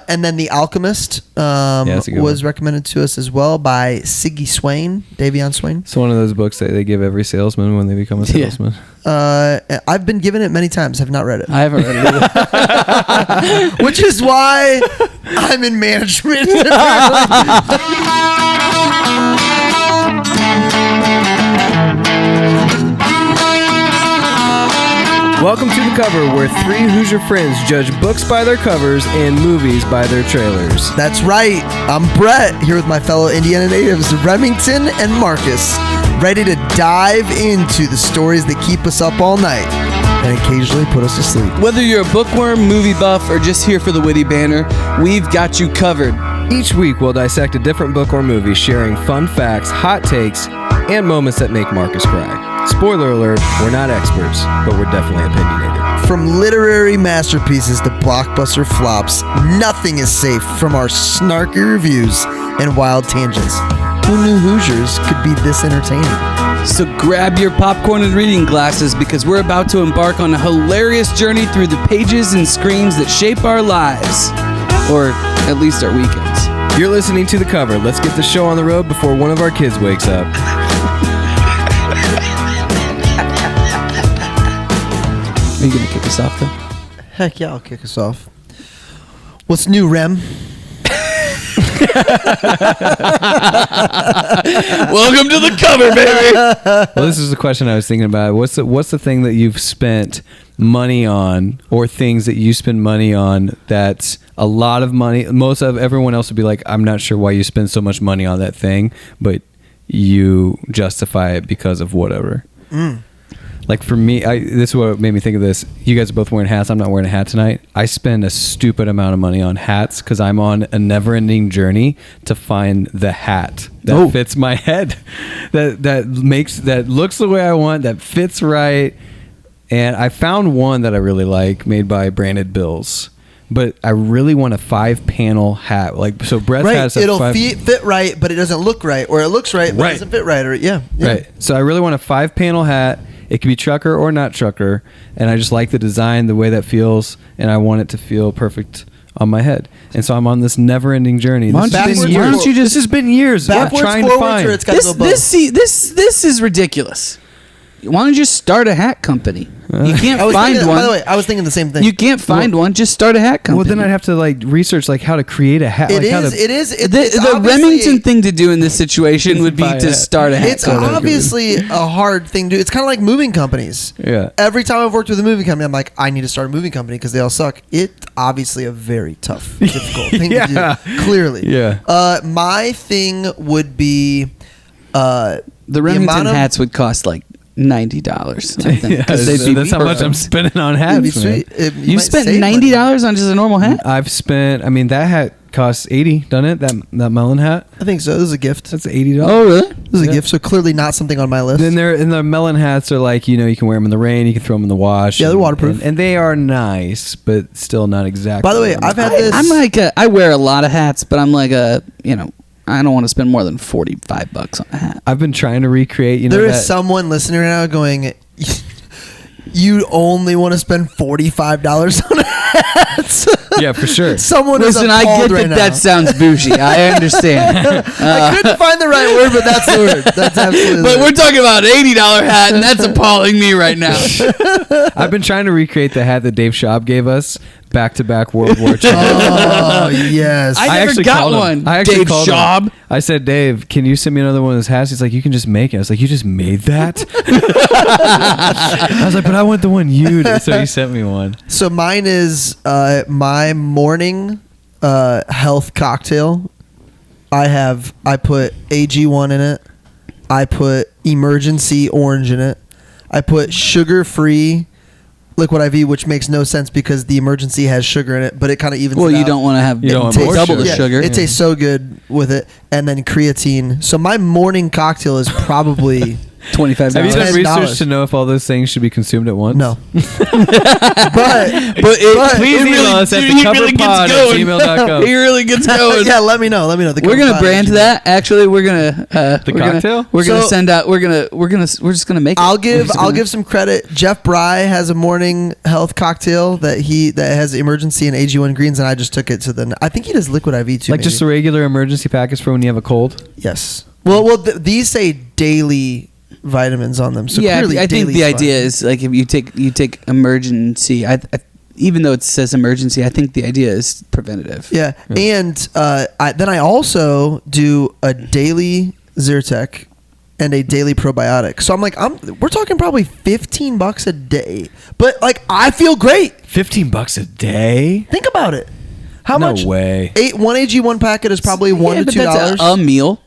And then The Alchemist was recommended to us as well by Davion Swain. It's one of those books that they give every salesman when they become a salesman. I've been given it many times. Have not read it. I haven't read it either. Which is why I'm in management. Welcome to The Cover, where three Hoosier friends judge books by their covers and movies by their trailers. That's right. I'm Brett, here with my fellow Indiana natives, Remington and Marcus, ready to dive into the stories that keep us up all night and occasionally put us to sleep. Whether you're a bookworm, movie buff, or just here for the witty banter, we've got you covered. Each week, we'll dissect a different book or movie, sharing fun facts, hot takes, and moments that make Marcus cry. Spoiler alert, we're not experts, but we're definitely opinionated. From literary masterpieces to blockbuster flops, nothing is safe from our snarky reviews and wild tangents. Who knew Hoosiers could be this entertaining? So grab your popcorn and reading glasses, because we're about to embark on a hilarious journey through the pages and screens that shape our lives. Or at least our weekends. You're listening to The Cover. Let's get the show on the road before one of our kids wakes up. Are you going to kick us off, though? Heck yeah, I'll kick us off. What's new, Rem? Welcome to The Cover, baby! Well, this is the question I was thinking about. What's the thing that you've spent money on, or things that you spend money on that's a lot of money? Most of everyone else would be like, I'm not sure why you spend so much money on that thing, but you justify it because of whatever. Like for me, this is what made me think of this. You guys are both wearing hats. I'm not wearing a hat tonight. I spend a stupid amount of money on hats because I'm on a never-ending journey to find the hat that fits my head, that looks the way I want, that fits right. And I found one that I really like, made by Branded Bills. But I really want a 5-panel hat. Like, so Brett's has a it'll fit right, but it doesn't look right, or it looks right, but it doesn't fit right. Or Right. So I really want a 5-panel hat. It can be trucker or not trucker, and I just like the design, the way that feels, and I want it to feel perfect on my head. And so I'm on this never-ending journey. This has been years. Backwards, trying forwards, to find. or it's got to go both. This is ridiculous. Why don't you just start a hat company? You can't find one. By the way, I was thinking the same thing. You can't find one. Just start a hat company. Well, then I'd have to research how to create a hat. It is. The Remington thing to do in this situation would be to start a hat It's company. obviously a hard thing to do. It's kind of like moving companies. Yeah. Every time I've worked with a moving company, I'm like, I need to start a moving company because they all suck. It's obviously a very tough, difficult thing to do. Clearly. Yeah. My thing would be the Remington hats would cost like $90, that's how much I'm spending on hats. You spent $90 on just a normal hat? I've spent. I mean, that hat costs $80, doesn't it? That melon hat. I think so. This is a gift. That's $80. Oh, really? This is a gift. So clearly not something on my list. Then the melon hats are like, you can wear them in the rain. You can throw them in the wash. Yeah, they're waterproof, and they are nice, but still not exactly. By the way, I've had this. I'm like I wear a lot of hats, but I'm like I don't want to spend more than $45 on a hat. I've been trying to recreate. There is someone listening right now going, "You only want to spend $45 on hats." Yeah, for sure. Someone Listen, is I get right that sounds bougie. I understand. I couldn't find the right word, but that's the word. That's absolutely. But we're talking about an $80 hat, and that's appalling me right now. I've been trying to recreate the hat that Dave Schaub gave us. Back-to-back World War II. Oh, yes. I never got one. Dave Schaub. I said, Dave, can you send me another one of those hats? He's like, you can just make it. I was like, you just made that? I was like, but I want the one you did. So he sent me one. So mine is my morning health cocktail. I put AG1 in it. I put emergency orange in it. I put sugar-free liquid IV, which makes no sense because the emergency has sugar in it, but it kind of evens it out. You don't want to have double the sugar. It tastes so good with it. And then creatine. So my morning cocktail is probably $25. Have you done $10. research to know if all those things should be consumed at once? No. but Please email us at thecoverpod@gmail.com. He really gets going. yeah, let me know. We're gonna brand that. Actually, we're gonna cocktail. We're gonna send out. We're just gonna make it. I'll give some credit. Jeff Bry has a morning health cocktail that has emergency and AG1 greens, and I just took it to I think he does liquid IV too. Like just a regular emergency package for when you have a cold. Yes. Well, these say daily vitamins on them. So yeah, clearly I think the idea is like if you take emergency. Even though it says emergency, I think the idea is preventative. Yeah. And then I also do a daily Zyrtec and a daily probiotic. So I'm like, we're talking probably $15 a day, but like I feel great. $15 a day? Think about it. How much? No way. One AG1 packet is probably $1 to $2. That's a meal.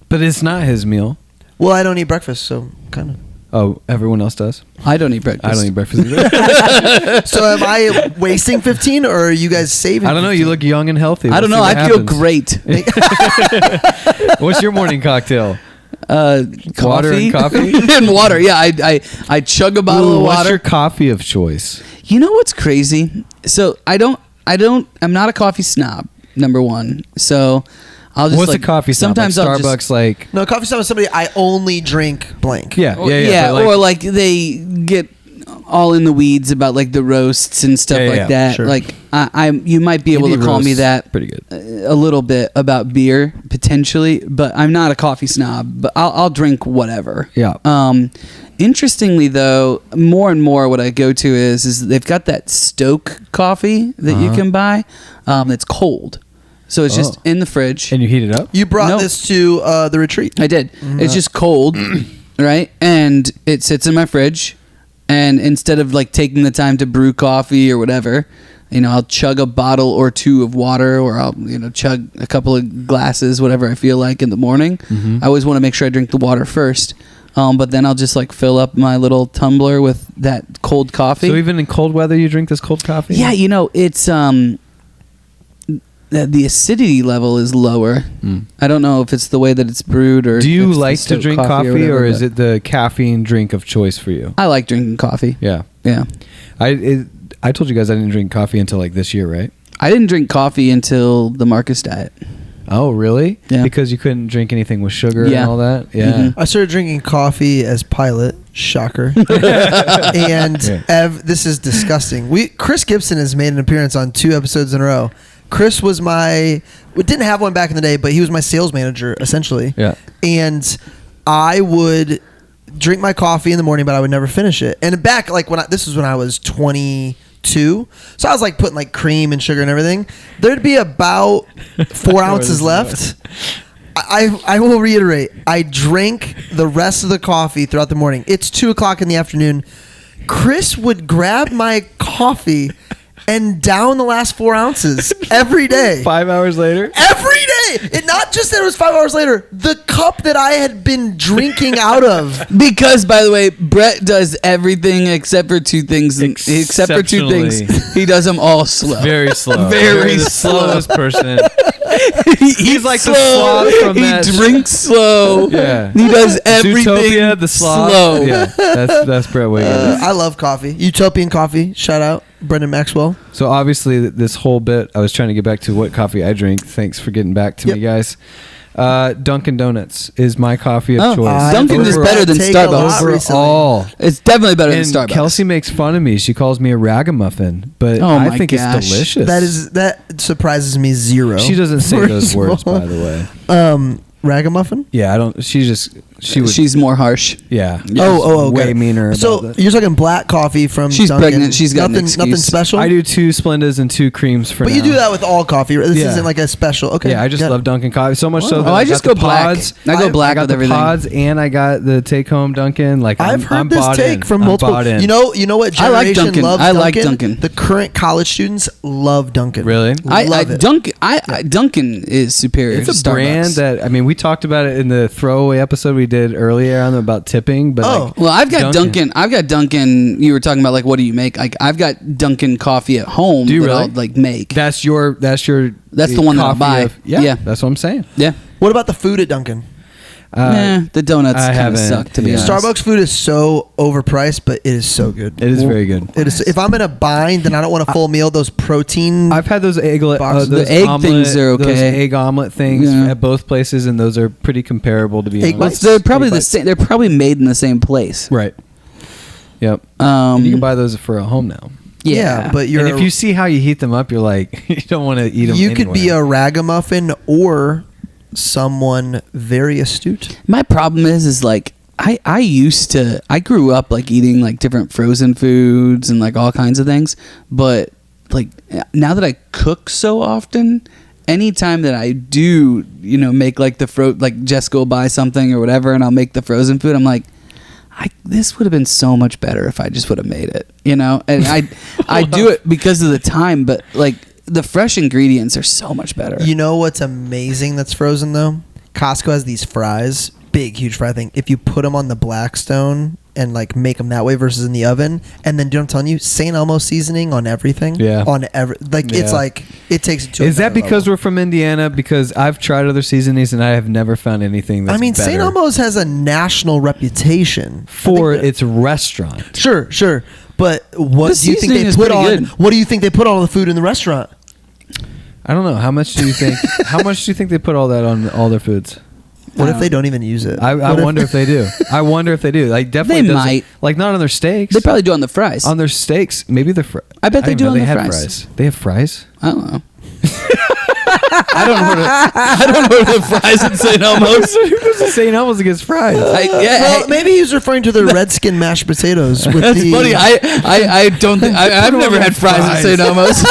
But it's not his meal. Well, I don't eat breakfast, so kind of. Oh, everyone else does? I don't eat breakfast. I don't eat breakfast either. So am I wasting 15 or are you guys saving? I don't know. 15? You look young and healthy. I don't know. I feel great. What's your morning cocktail? Coffee. Water and coffee? And water. Yeah, I chug a bottle of water. What's your coffee of choice? You know what's crazy? So I'm not a coffee snob, number one. So I'll just What's a coffee snob? Sometimes like I'll Starbucks, just, like No, coffee shop is somebody I only drink blank. yeah, or but they get all in the weeds about like the roasts and stuff like that. sure. Like you might be able to indie call me roast's that pretty good. a little bit about beer potentially, but I'm not a coffee snob. But I'll drink whatever. Yeah. Interestingly, though, more and more what I go to is they've got that Stoke coffee that you can buy that's cold. So it's just in the fridge. And you heat it up? You brought Nope. this to the retreat. I did. It's just cold, right? And it sits in my fridge. And instead of like taking the time to brew coffee or whatever, I'll chug a bottle or two of water, or I'll chug a couple of glasses, whatever I feel like in the morning. I always want to make sure I drink the water first. But then I'll just like fill up my little tumbler with that cold coffee. So even in cold weather, you drink this cold coffee? Yeah, it's the acidity level is lower. I don't know if it's the way that it's brewed or. Do you if it's the like to Stoke drink coffee, whatever, or is but it the caffeine drink of choice for you? I like drinking coffee. Yeah. Yeah. I told you guys I didn't drink coffee until like this year, right? I didn't drink coffee until the Marcus diet. Oh, really? Yeah. Because you couldn't drink anything with sugar Yeah. and all that? Yeah. Mhm. I started drinking coffee as pilot. Shocker. And this is disgusting. Chris Gibson has made an appearance on 2 episodes in a row. Chris was we didn't have one back in the day, but he was my sales manager essentially. Yeah. And I would drink my coffee in the morning, but I would never finish it. And back like this was when I was 22, so I was like putting like cream and sugar and everything. There'd be about 4 ounces left. I will reiterate. I drank the rest of the coffee throughout the morning. It's 2:00 in the afternoon. Chris would grab my coffee and down the last 4 ounces every day. 5 hours later? Every day. It not just that it was 5 hours later. The cup that I had been drinking out of. Because, by the way, Brett does everything except for 2 things. Except for 2 things, he does them all slow. Very slow. Very the slow. slowest person. He's like the slow. sloth from he that drinks slow. Yeah. He does everything Zootopia, the sloth. slow. Yeah, that's Brett Wiggins. I love coffee. Utopian Coffee. Shout out. Brendan Maxwell. So obviously this whole bit, I was trying to get back to what coffee I drink. Thanks for getting back to me, guys. Dunkin' Donuts is my coffee of choice. Dunkin' is better than Starbucks. Overall. It's definitely better than And Starbucks. Kelsey makes fun of me. She calls me a ragamuffin, but Oh I my think gosh. it's delicious. That surprises me zero. She doesn't say those First of words, all. by the way. Ragamuffin? Yeah, I don't. She's more harsh. Yeah. Oh, way okay. meaner. So about that. you're talking black coffee from She's Dunkin'. pregnant. She's got an nothing excuse. special. I do 2 Splendas and 2 creams for but now. you do that with all coffee. Right? This Yeah. isn't like a special. Okay. Yeah, I just got love it. Dunkin' coffee so much so that I just got go the black. pods. I go black I got with the everything. pods and I got the take home Dunkin'. Like I've heard I'm this bought take in. from I'm multiple. bought in. You know what I like generation Dunkin'. loves I Dunkin'? like Dunkin'. The current college students love Dunkin'. Really? Love it. Dunkin' is superior. It's to a brand Starbucks. that we talked about it in the throwaway episode we did earlier on about tipping. But Oh. Well, I've got Dunkin'. I've got Dunkin'. You were talking about like what do you make? Like I've got Dunkin' coffee at home. Do you that really? I'll, like make. that's your That's the one that I'll coffee buy. of- yeah, Yeah. that's what I'm saying. Yeah. What about the food at Dunkin'? The donuts I kind of haven't, suck, to be yeah. honest. Starbucks food is so overpriced, but it is so good. It is very good. It is. If I'm in a bind and I don't want a full meal, those protein. I've had those Boxes. those The egg omelet, things are okay. Those egg omelet things Yeah. at both places, and those are pretty comparable, to be Egg Well, honest. they're probably Egg the bites. same. They're probably made in the same place. Right. Yep. Um, And you can buy those for a home now. yeah, but you're. And if you see how you heat them up, you're like, you don't want to eat them. you could be a ragamuffin or someone very astute. my problem is like I grew up like eating like different frozen foods and like all kinds of things, but like now that I cook so often, anytime that I do, make like like Jessica will buy something or whatever, and I'll make the frozen food, I'm like, this would have been so much better if I just would have made it, and I do it because of the time, but like the fresh ingredients are so much better. You know what's amazing that's frozen though? Costco has these fries, big, huge fry thing. If you put them on the Blackstone and like make them that way versus in the oven, and then I'm telling you, St. Elmo seasoning on everything. Yeah. On it's Yeah. like it takes it to. Is that another because level. we're from Indiana? Because I've tried other seasonings and I have never found anything that's better St. Elmo's has a national reputation for I think that- its restaurant. Sure. But what The do you think seasoning they is put pretty on? good. What do you think they put on all the food in the restaurant? I don't know. How much do you think? How much do you think they put all that on all their foods? What if they don't even use it? I What wonder if they do. I wonder if they do. Like definitely They doesn't- might. Like not on their steaks. They probably do on the fries. on their steaks. Maybe they're. I bet they didn't do know on they the had fries. They have fries. I don't know. I don't know what the fries in St. Elmo's. Who goes to St. Elmo's against fries? Well, maybe he's referring to the redskin mashed potatoes. With That's the, funny. I don't think I've never had fries at St. Elmo's.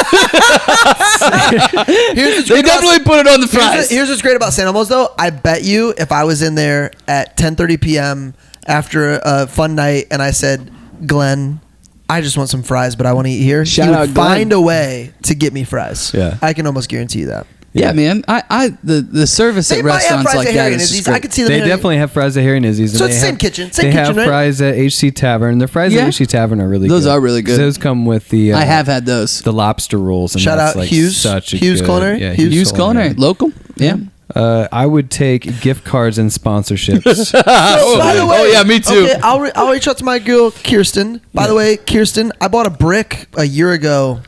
They definitely put it on the fries. Here's what's great about St. Elmo's, though. I bet you if I was in there at 10:30 p.m. after a fun night and I said, Glenn, I just want some fries, but I want to eat here, Shout he out would Glenn. find a way to get me fries. Yeah. I can almost guarantee you that. Yeah, man. The service They at might have restaurants fries like at that Harry is and just Izzy's. I great. could see them. They in definitely have fries at Harry and Izzy's. So and it's they same have- kitchen, same They kitchen, have right? fries at HC Tavern. The fries Yeah. at HC Tavern are really Those good. are really good. Those come with the. I have had those. the lobster rolls. And Shout that's out like Hughes. Such a Hughes good, Culinary? Yeah, Hughes Culinary. Local? Yeah. I would take gift cards and sponsorships. By the way, oh, yeah, me too. Okay, I'll reach out to my girl Kirsten. By the way, Kirsten, I bought a brick a year ago.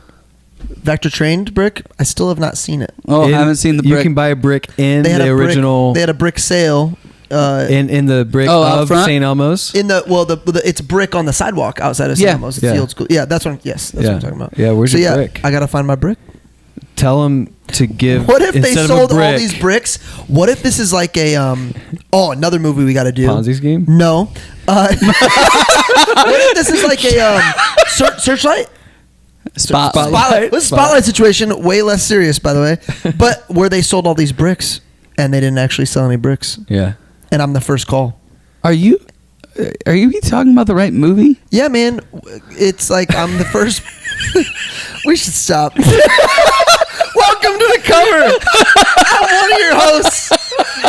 Vector trained brick. I still have not seen it. Oh, I haven't seen the brick. You can buy a brick in They had the a brick, original. They had a brick sale. In the brick out of front? St. Elmo's. It's brick on the sidewalk outside of St. Yeah. Elmo's. It's Yeah. the old school. Yeah, that's what. That's what I'm talking about. Yeah, where's so your yeah, brick? I gotta find my brick. Tell them to give. What if they instead of a sold all brick, these bricks? What if this is like a another movie we got to do? Ponzi scheme? No. What if this is like a Searchlight? Spotlight. This Spotlight situation, way less serious, by the way. But where they sold all these bricks and they didn't actually sell any bricks, Yeah. and I'm the first call. Are you talking about the right movie? Yeah, man. It's like I'm the first. We should stop. Welcome to the cover. I'm one of your hosts,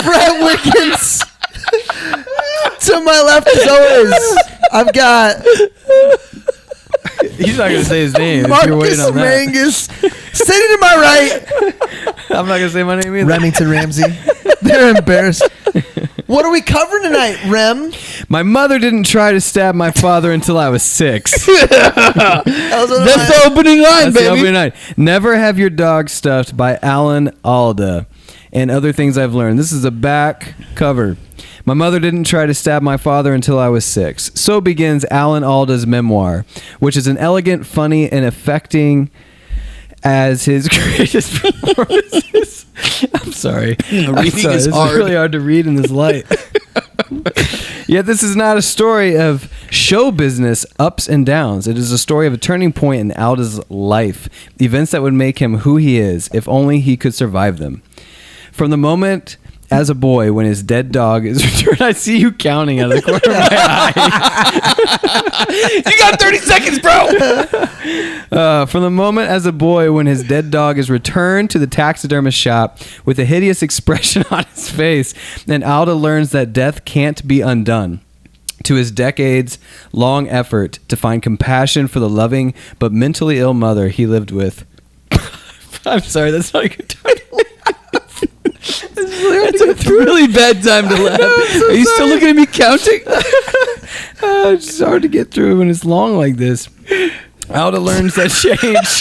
Brett Wickens. To my left, as always, I've got He's not going to say his name. if you're Marcus waiting on that. Mangus. Sitting to my right, I'm not going to say my name either. Remington Ramsey. They're embarrassed. What are we covering tonight, Rem? My mother didn't try to stab my father until I was 6. That's That's the opening line, That's the baby. opening night. Never have your dog stuffed by Alan Alda. And other things I've learned. This is a back cover. My mother didn't try to stab my father until I was 6. So begins Alan Alda's memoir, which is an elegant, funny, and affecting as his greatest performances. I'm sorry. Reading is It's hard. really hard to read in this light. Yet this is not a story of show business ups and downs. It is a story of a turning point in Alda's life. Events that would make him who he is, if only he could survive them. From the moment as a boy when his dead dog is returned, I see you counting out of the corner of my eye. You got 30 seconds, bro. From the moment as a boy when his dead dog is returned to the taxidermist shop with a hideous expression on his face, and Alda learns that death can't be undone. To his decades-long effort to find compassion for the loving but mentally ill mother he lived with. I'm sorry, that's not a good title. It's It's a really bad time to laugh. Are you still looking at me counting? It's just hard to get through when it's long like this. Alda learns that change.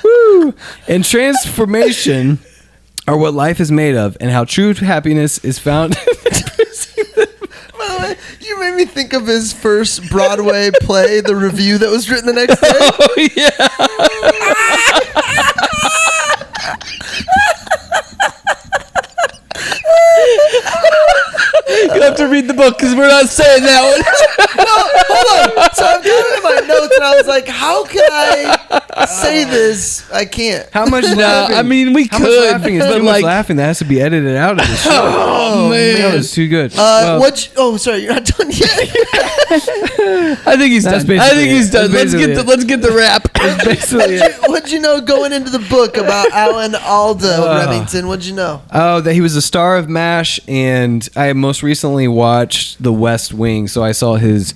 Woo. And transformation are what life is made of, and how true happiness is found. By the way, you made me think of his first Broadway play, the review that was written the next day. Oh, yeah. You have to read the book because we're not saying that one. No, hold on. So I've got it in my notes, and I was like, how can I say this? I can't. How much No, laughing? I mean, we How much could. laughing is but too much laughing that has to be edited out of the show. Oh, man. That was too good. Oh, sorry, you're not done yet. I think he's That's done. I think basically he's it. done. That's basically Let's get the rap. Basically, What'd you know going into the book about Alan Alda Remington? What'd you know? oh, that he was a star of MASH, and I most recently watched The West Wing, so I saw his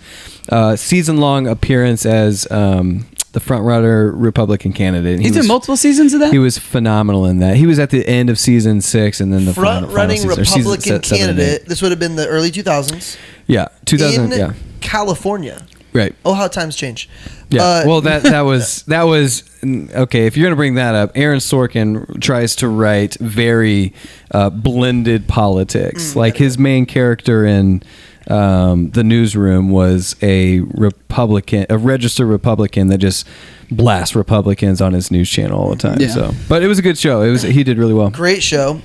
season-long appearance as the front-runner Republican candidate. He's in multiple seasons of that? He was phenomenal in that. He was at the end of season 6, and then the Front-running final season, or Republican 7 and 8. candidate. This would have been the early 2000s. Yeah, 2000. In Yeah, California. right. Oh, how times change. Yeah. Well, that was okay. If you're gonna bring that up, Aaron Sorkin tries to write very blended politics. Like his main character in the Newsroom was a Republican, a registered Republican that just blasts Republicans on his news channel all the time. Yeah. So, but it was a good show. He did really well. Great show.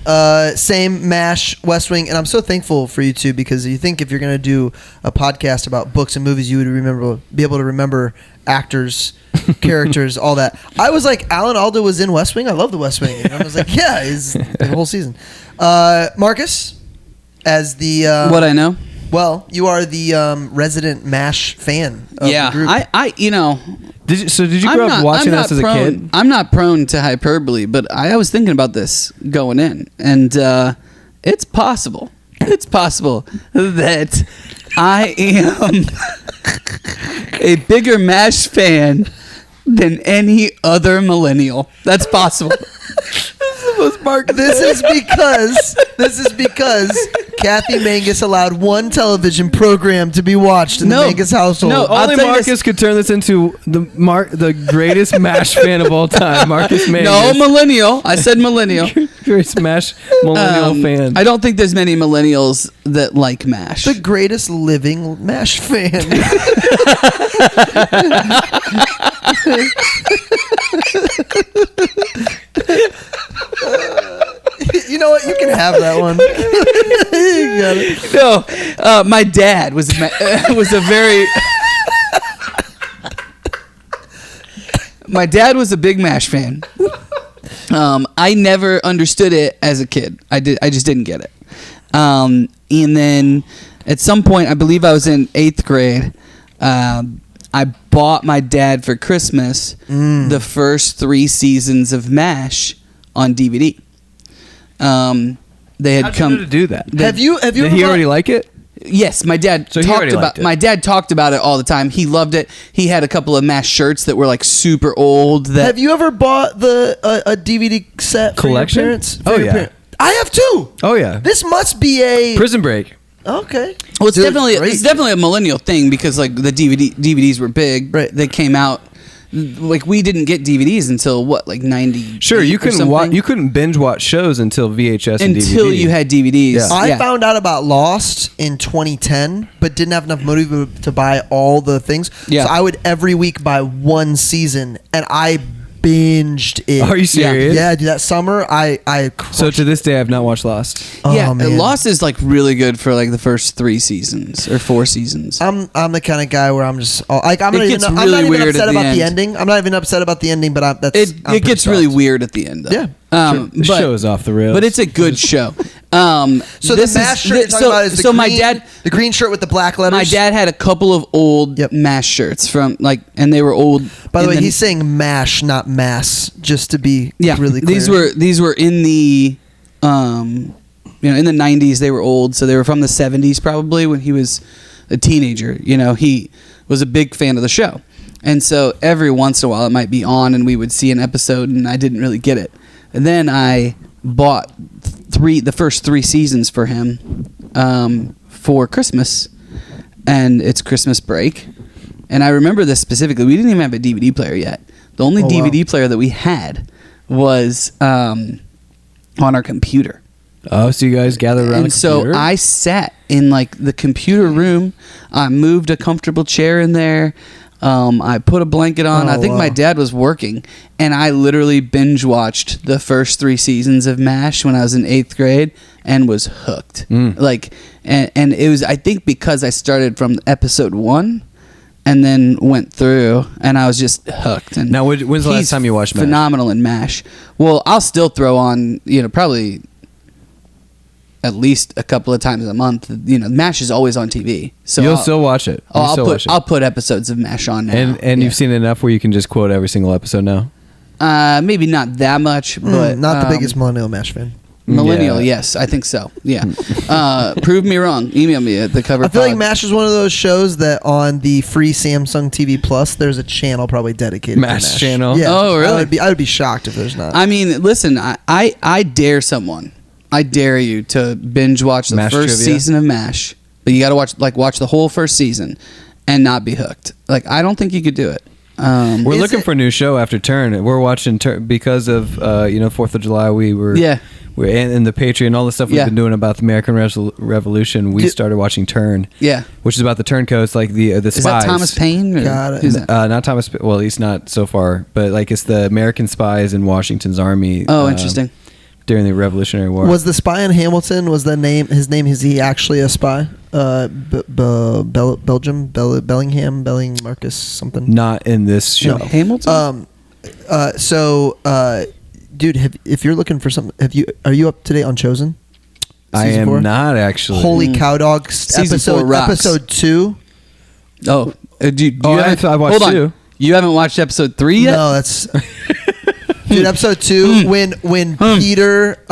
Same MASH, West Wing, and I'm so thankful for you two because you think if you're going to do a podcast about books and movies, you would be able to remember actors, characters, all that. I was like, Alan Alda was in West Wing. I love the West Wing. And I was like, yeah, he's the whole season. Marcus, as the What I know? well, you are the resident MASH fan of the group. I you know. Did you grow up watching this as a kid? I'm not prone to hyperbole, but I was thinking about this going in, and it's possible. It's possible that I am a bigger MASH fan than any other millennial. That's possible. This is because Kathy Mangus allowed one television program to be watched in the Mangus household. No, I'll Only tell you Marcus this. could turn this into the greatest MASH fan of all time, Marcus Mangus. No, millennial. I said millennial. Greatest MASH millennial fan. I don't think there's many millennials that like MASH. The greatest living MASH fan. You know what? You can have that one. You got it. No, my dad was a very. My dad was a big MASH fan. I never understood it as a kid. I just didn't get it. And then at some point, I believe I was in 8th grade. I bought my dad for Christmas the first 3 seasons of MASH on DVD. They had How'd come you know to do that. Have you? Did ever he bought- already like it? Yes, my dad So he talked already about. liked it. My dad talked about it all the time. He loved it. He had a couple of MASH shirts that were like super old. That Have you ever bought a DVD set for Collection? your parents? For Oh, your yeah. parents? I have too. Oh yeah. This must be a Prison Break. okay. Well, it's Dude, definitely great. it's definitely a millennial thing because like the DVDs were big. Right. They came out. Like we didn't get DVDs until what, like 90. Sure, you couldn't binge watch shows until VHS and until DVD. you had DVDs. Yeah. I Yeah. found out about Lost in 2010, but didn't have enough money to buy all the things. Yeah. So I would every week buy one season, and I binged it. Are you serious? Yeah, dude, that summer I So to this day, I've not watched Lost. Yeah, man. Lost is like really good for like the first 3 seasons or 4 seasons. I'm the kind of guy where I'm just like I'm It not gets even, I'm really not even weird upset at the about the end. ending. I'm not even upset about the ending, but I'm It gets really weird at the end, though. Yeah. The show is off the rails. But it's a good show. So this the MASH is, shirt you're talking about is the so green, my dad, the green shirt with the black letters. my dad had a couple of old Yep. MASH shirts from like, and they were old. By the and way, then- he's saying mash, not mass, just to be yeah, really clear. these were in the, in the 90s. They were old, so they were from the 70s probably when he was a teenager. He was a big fan of the show. And so every once in a while it might be on and we would see an episode and I didn't really get it. And then I bought the first 3 seasons for him for Christmas, and it's Christmas break. And I remember this specifically. We didn't even have a DVD player yet. The only DVD player that we had was on our computer. Oh, so you guys gathered around And a computer? so I sat in like the computer room. I moved a comfortable chair in there. I put a blanket on. Oh, I think my dad was working, and I literally binge watched the first 3 seasons of MASH when I was in 8th grade and was hooked. Like, and it was, I think, because I started from episode 1 and then went through, and I was just hooked. And Now, when's the last time you watched MASH? Phenomenal in MASH. Well, I'll still throw on, probably at least a couple of times a month. MASH is always on TV, so You'll still watch it. I'll put episodes of MASH on now. And you've seen enough where you can just quote every single episode now? Maybe not that much, but not the biggest millennial MASH fan. Millennial, Yeah. yes, I think so. Yeah. Prove me wrong. Email me at the cover. I feel like MASH is one of those shows that on the free Samsung TV Plus, there's a channel probably dedicated to MASH channel? Yeah. Oh, really? I would be shocked if there's not. I mean, listen, I dare someone. I dare you to binge watch the MASH first trivia? season of MASH, but you got to watch the whole first season and not be hooked. Like, I don't think you could do it. We're looking for a new show after Turn. We're watching Turn because of 4th of July. We're in the Patreon, all the stuff we've been doing about the American Revolution. We started watching Turn. Yeah, which is about the turncoats, like the spies. Is that Thomas Paine? Or Got it. Who's that? Not Thomas. Well, at least not so far. But like it's the American spies in Washington's army. Oh, interesting. During the Revolutionary War. Was the spy in Hamilton? Was his name? Is he actually a spy? Belgium, Bellingham, Marcus, something. Not in this show. No, Hamilton. Dude, if you're looking for something, are you up to date on Chosen? I Season am 4? not actually. Holy cow dog! Season 4 rocks. Episode 2. Oh, dude, I watched hold on. 2. You haven't watched episode 3 yet? No, that's dude. Episode 2 when Peter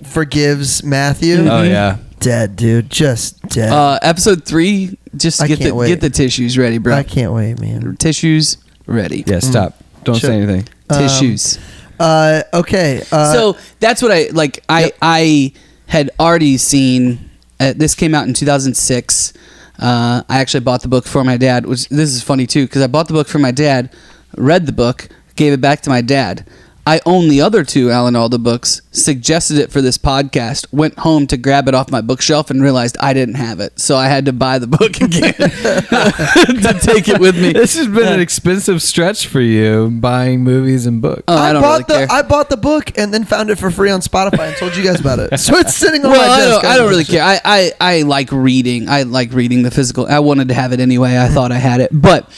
forgives Matthew. Oh yeah. Dead, dude. Just dead. Episode 3, just I get can't wait. get the tissues ready, bro. I can't wait, man. Tissues ready. Yeah. Stop. Don't Sure. say anything. Tissues. Okay. So that's what I like. I had already seen. This came out in 2006. I actually bought the book for my dad. Which this is funny too, because I bought the book for my dad, read the book, gave it back to my dad. I own the other 2 Alan Alda books, suggested it for this podcast, went home to grab it off my bookshelf and realized I didn't have it. So I had to buy the book again to take it with me. This has been an expensive stretch for you, buying movies and books. Oh, I don't really care. I bought the book and then found it for free on Spotify and told you guys about it. So it's sitting on my Well, desk. I don't really care. I like reading. I like reading the physical. I wanted to have it anyway. I thought I had it. But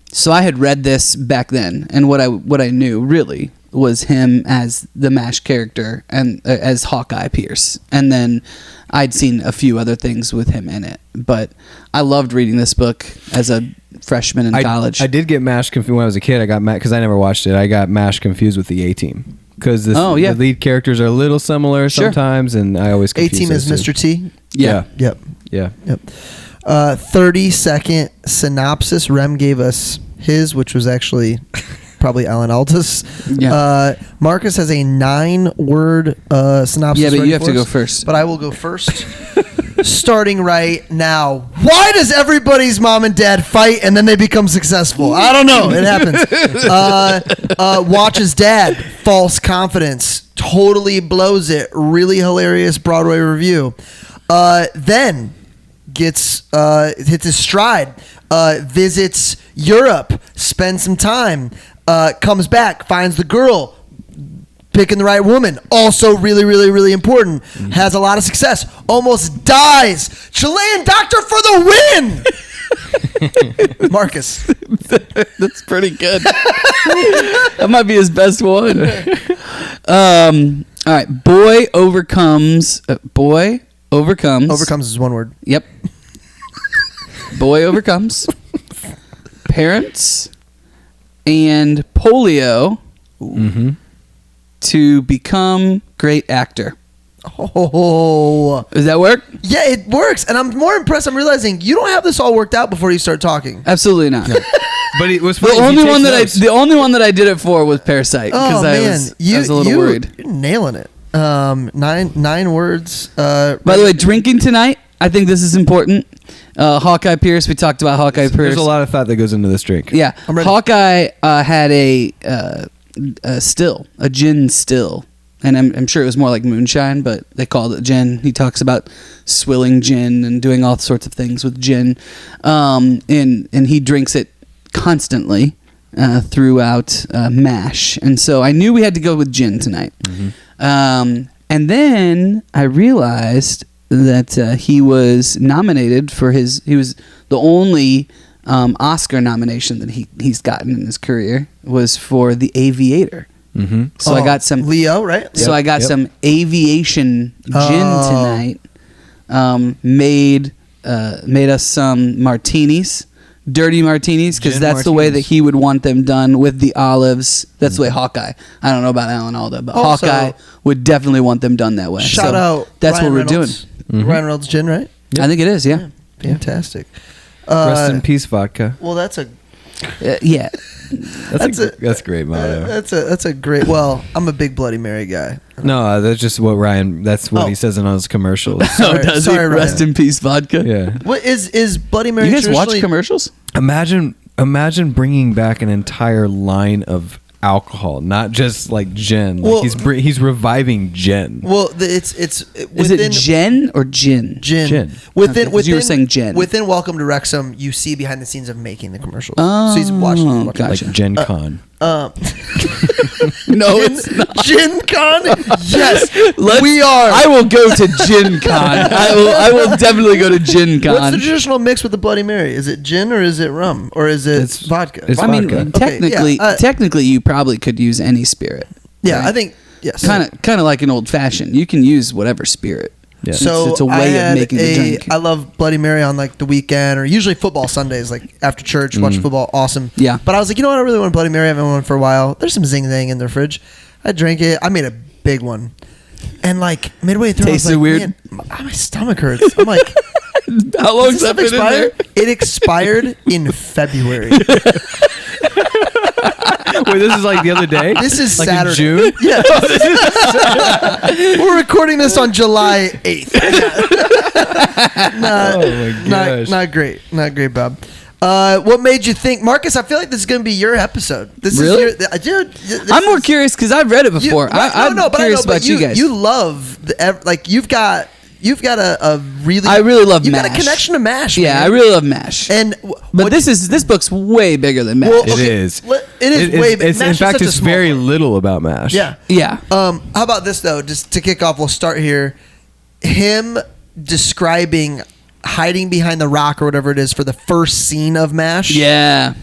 so I had read this back then, and what I knew really was him as the MASH character and as Hawkeye Pierce, and then I'd seen a few other things with him in it. But I loved reading this book as a freshman in college. I did get MASH confused when I was a kid. I got because I never watched it. I got MASH confused with the A-Team because the lead characters are a little similar sometimes, and I always confuse A-Team is those two. Mr. T. Yeah. Yep. Yeah. 30-second synopsis. Rem gave us his, which was actually probably Alan Alda's. Yeah. Marcus has a 9-word synopsis. Yeah, but ready you have for to go us. first. But I will go first. Starting right now. Why does everybody's mom and dad fight and then they become successful? I don't know. It happens. Watches dad. False confidence. Totally blows it. Really hilarious Broadway review. Then hits his stride. Visits Europe. Spends some time. Comes back. Finds the girl. Picking the right woman, also really, really, really important. Has a lot of success. Almost dies. Chilean doctor for the win. Marcus. That's pretty good. That might be his best one. All right. Boy overcomes. Overcomes is one word. Yep. Boy overcomes. Parents and polio. Mm-hmm. To become great actor. Oh. Does that work? Yeah, it works. And I'm more impressed. I'm realizing you don't have this all worked out before you start talking. Absolutely not. But it was The funny. only one that I did it for was Parasite because Oh, I man. was a little worried. You're nailing it. Nine words. By the way, drinking tonight. I think this is important. Hawkeye Pierce. We talked about Hawkeye Pierce. There's a lot of thought that goes into this drink. Yeah, I'm ready. Hawkeye had a gin still, and I'm sure it was more like moonshine, but they called it gin. He talks about swilling gin and doing all sorts of things with gin, and he drinks it constantly throughout MASH, and so I knew we had to go with gin tonight. And then I realized that he was nominated for he was the only Oscar nomination that he's gotten in his career was for The Aviator. So I got some Leo, right? So I got some aviation gin tonight. Made us some martinis, dirty martinis, because Gin that's the way that martinis. he would want them done with the olives. That's the way Hawkeye. I don't know about Alan Alda, but Also, Hawkeye would definitely want them done that way. Shout So out. That's Ryan what we're Reynolds. doing. Ryan Reynolds gin, right? I think it is. Yeah. Fantastic. Rest in peace, vodka. Well, that's a Yeah. That's a great motto. that's a great. Well, I'm a big Bloody Mary guy. No, that's just what Ryan. That's what Oh. he says in all his commercials. Sorry, does sorry, he? Ryan. Rest in peace, vodka. Yeah. What is Bloody Mary? You guys watch traditionally- commercials? Imagine bringing back an entire line of alcohol, not just like gin. Like Well- he's reviving gin. Well, it's Is within it gin or gin? Gin. Gin. Within Okay, 'cause you were saying gin. Within Welcome to Wrexham, you see behind the scenes of making the commercials. Oh, so he's watching. gotcha. Like Gen Con. No, Gin, it's not. Gin Con. Yes, Let's- we are. I will go to Gin Con. I will definitely go to Gin Con. What's the traditional mix with the Bloody Mary? Is it gin or is it rum or is it It's- vodka? it's I mean, vodka. technically, Okay, yeah, technically, you probably could use any spirit. yeah, right? I think yes. kind of like an old fashioned. You can use whatever spirit. Yeah. So it's a I way of had making the drink. I love Bloody Mary on like the weekend or usually football Sundays, like after church, watch football. Awesome. Yeah. But I was like, you know what? I really want Bloody Mary. I haven't had one for a while. There's some Zing Zang in their fridge. I drank it. I made a big one. And like midway through, Tasted I was like, weird? Man, my stomach hurts. I'm like, How long does this stuff expire? It expired in February. Wait, this is like the other day. This is like Saturday. in June. Yeah. We're recording this on July 8th. Oh my gosh. Not great. Not great, Bob. What made you think, Marcus? I feel like this is going to be your episode. This Really? is your, dude. this I'm more is- curious because I've read it you- before. I'm curious about you guys. You love like you've got a really. I really love You've got a MASH. connection to MASH. Yeah, man. I really love MASH. And But this book's way bigger than MASH. Well, It okay, is. It is way. It's, MASH in is fact, such a it's small very part. little about MASH. Yeah. yeah. How about this though? Just to kick off, we'll start here. Him describing hiding behind the rock or whatever it is for the first scene of MASH. Yeah.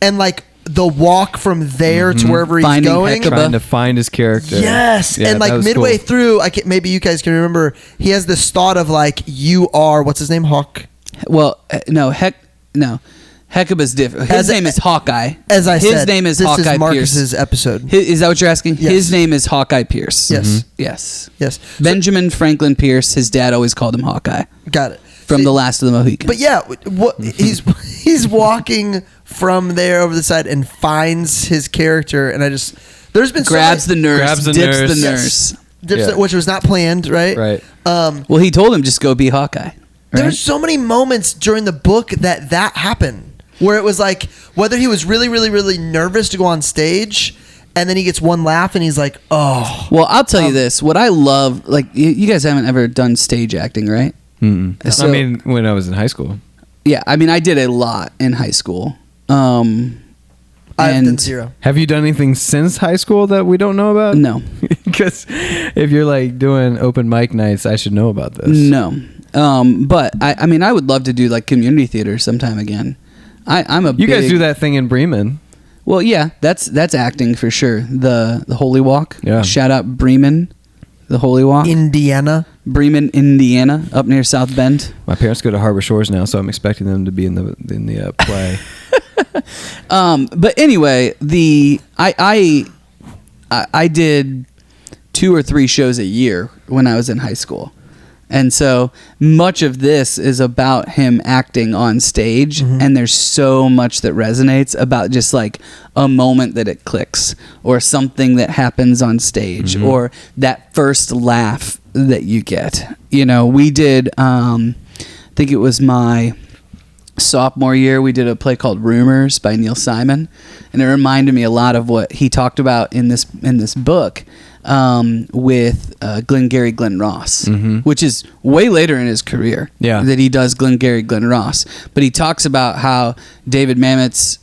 And like the walk from there to wherever he's Finding going. Hecate. Trying to find his character. Yes, Yeah, and that like was midway cool. through, maybe you guys can remember. He has this thought of like, "You are what's his name, Hawk." Well, Hecaba's different. His name is Hawkeye. As I said, his name is this Hawkeye is Marcus's Pierce. episode. Is that what you're asking? Yes. His name is Hawkeye Pierce. Yes. Yes. Yes, Benjamin Franklin Pierce. His dad always called him Hawkeye got it. from See, The Last of the Mohicans. But yeah, what he's walking from there over the side and finds his character, and there's been grabs so the nurse, Grabs the dips nurse. the Yes. nurse. Yeah. which was not planned, right? Right. Well, he told him just go be Hawkeye. Right? There's so many moments during the book that happened where it was like whether he was really, really, really nervous to go on stage, and then he gets one laugh and he's like, "Oh." Well, I'll tell you this. What I love, like you guys haven't ever done stage acting, right? So- I mean, when I was in high school. Yeah, I mean, I did a lot in high school. I've done And 0. Have you done anything since high school that we don't know about? no, Because if you're like doing open mic nights, I should know about this. no. But I mean, I would love to do like community theater sometime again. I'm a You guys do that thing in Bremen. Well, yeah, that's acting for sure. The Holy Walk. Yeah. Shout out Bremen, the Holy Walk. Indiana. Bremen, Indiana, up near South Bend. My parents go to Harbor Shores now, so I'm expecting them to be in the play. But anyway, I did 2 or 3 shows a year when I was in high school. And so much of this is about him acting on stage, and there's so much that resonates about just like a moment that it clicks, or something that happens on stage, or that first laugh that you get. You know, we did, I think it was my sophomore year, we did a play called Rumors by Neil Simon, and it reminded me a lot of what he talked about in this book. With Glenn Ross, which is way later in his career that he does Glenn Ross. But he talks about how David Mamet's,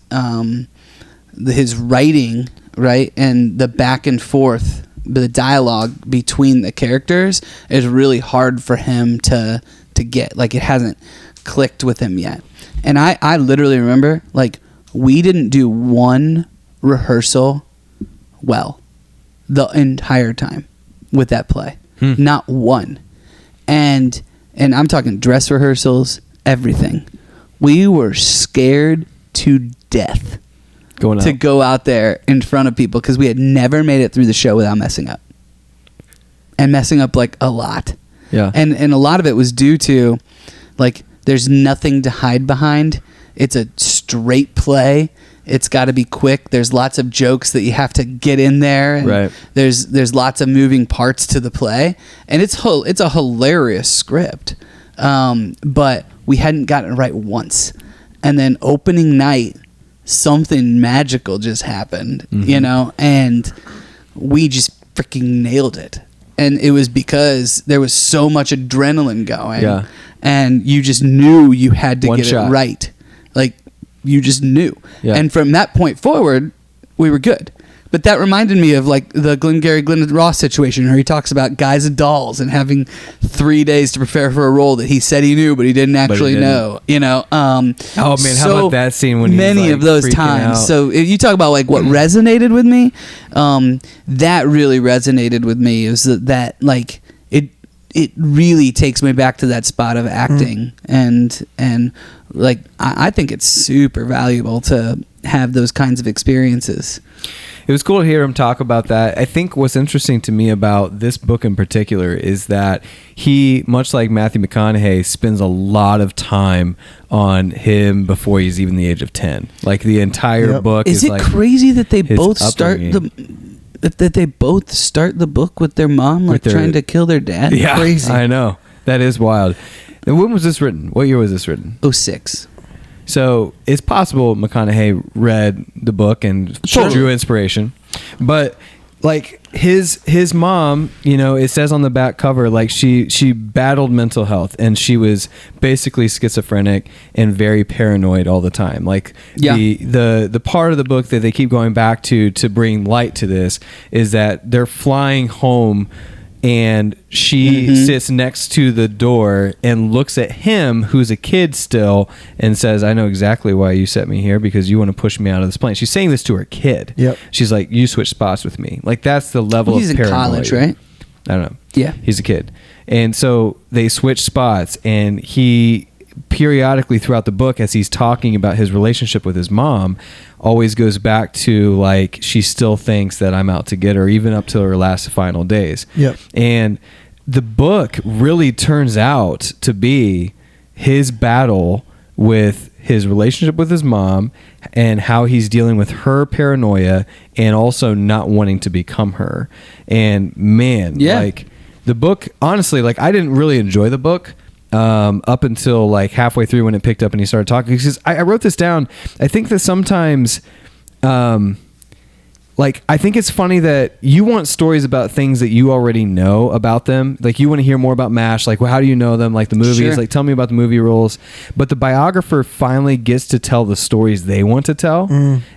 his writing, right, and the back and forth, the dialogue between the characters is really hard for him to get. Like, it hasn't clicked with him yet. And I literally remember, like, we didn't do one rehearsal well the entire time with that play. Not one. And I'm talking dress rehearsals, everything. We were scared to death to go out there in front of people, because we had never made it through the show without messing up. And messing up like a lot. Yeah. And a lot of it was due to, like, there's nothing to hide behind. It's a straight play. It's got to be quick. There's lots of jokes that you have to get in there. And right. There's lots of moving parts to the play, and it's a hilarious script. But we hadn't gotten it right once, and then opening night, something magical just happened, you know, and we just freaking nailed it. And it was because there was so much adrenaline going, and you just knew you had to get it right. Like, you just knew. Yeah. And from that point forward, we were good. But that reminded me of, like, the Glenn Ross situation, where he talks about Guys and Dolls and having 3 days to prepare for a role that he said he knew, but he didn't actually know. You know. Oh man, how about that scene when many he's, like, of those times. out. So if you talk about, like, what resonated with me, that really resonated with me. Is that like it really takes me back to that spot of acting, and like I think it's super valuable to have those kinds of experiences. It was cool to hear him talk about that. I think what's interesting to me about this book in particular is that he, much like Matthew McConaughey, spends a lot of time on him before he's even the age of 10. Like, the entire book is like, crazy that they both upbringing. that they both start the book with their mom, like, trying to kill their dad? Yeah, crazy. I know. That is wild. And when was this written? What year was this written? 2006. So it's possible McConaughey read the book and drew inspiration, but like his mom, you know, it says on the back cover, like, she battled mental health, and she was basically schizophrenic and very paranoid all the time. Like, the part of the book that they keep going back to bring light to this is that they're flying home, and she sits next to the door and looks at him, who's a kid still, and says, "I know exactly why you set me here, because you want to push me out of this plane." She's saying this to her kid. Yep. She's like, "You switch spots with me." Like, that's the level of paranoia. He's in college, right? I don't know. Yeah. He's a kid. And so they switch spots, and he periodically throughout the book, as he's talking about his relationship with his mom, always goes back to, like, she still thinks that I'm out to get her, even up till her last final days. Yep. And the book really turns out to be his battle with his relationship with his mom, and how he's dealing with her paranoia and also not wanting to become her. And man, like, the book, honestly, like, I didn't really enjoy the book up until, like, halfway through when it picked up and he started talking. Because I wrote this down. I think that sometimes, like, I think it's funny that you want stories about things that you already know about them. Like, you want to hear more about MASH. Like, well, how do you know them? Like, the movies. Sure. Like, tell me about the movie roles. But the biographer finally gets to tell the stories they want to tell.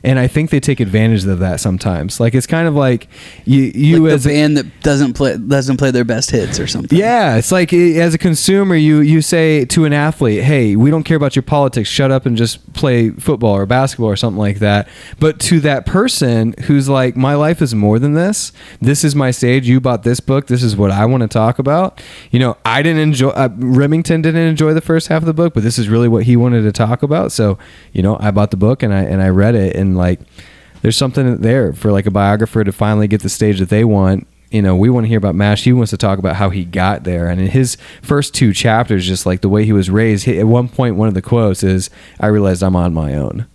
And I think they take advantage of that sometimes. Like, it's kind of like you like as the band that doesn't play their best hits or something. Yeah, it's like, as a consumer, you say to an athlete, "Hey, we don't care about your politics. Shut up and just play football or basketball," or something like that. But to that person who's like, "My life is more than this. This is my stage. You bought this book. This is what I want to talk about." You know, I didn't enjoy, Remington didn't enjoy the first half of the book, but this is really what he wanted to talk about. So, you know, I bought the book and I read it, and, like, there's something there for, like, a biographer to finally get the stage that they want, we want to hear about MASH. He wants to talk about how he got there. And in his first 2 chapters, just like the way he was raised, at one point, one of the quotes is, "I realized I'm on my own."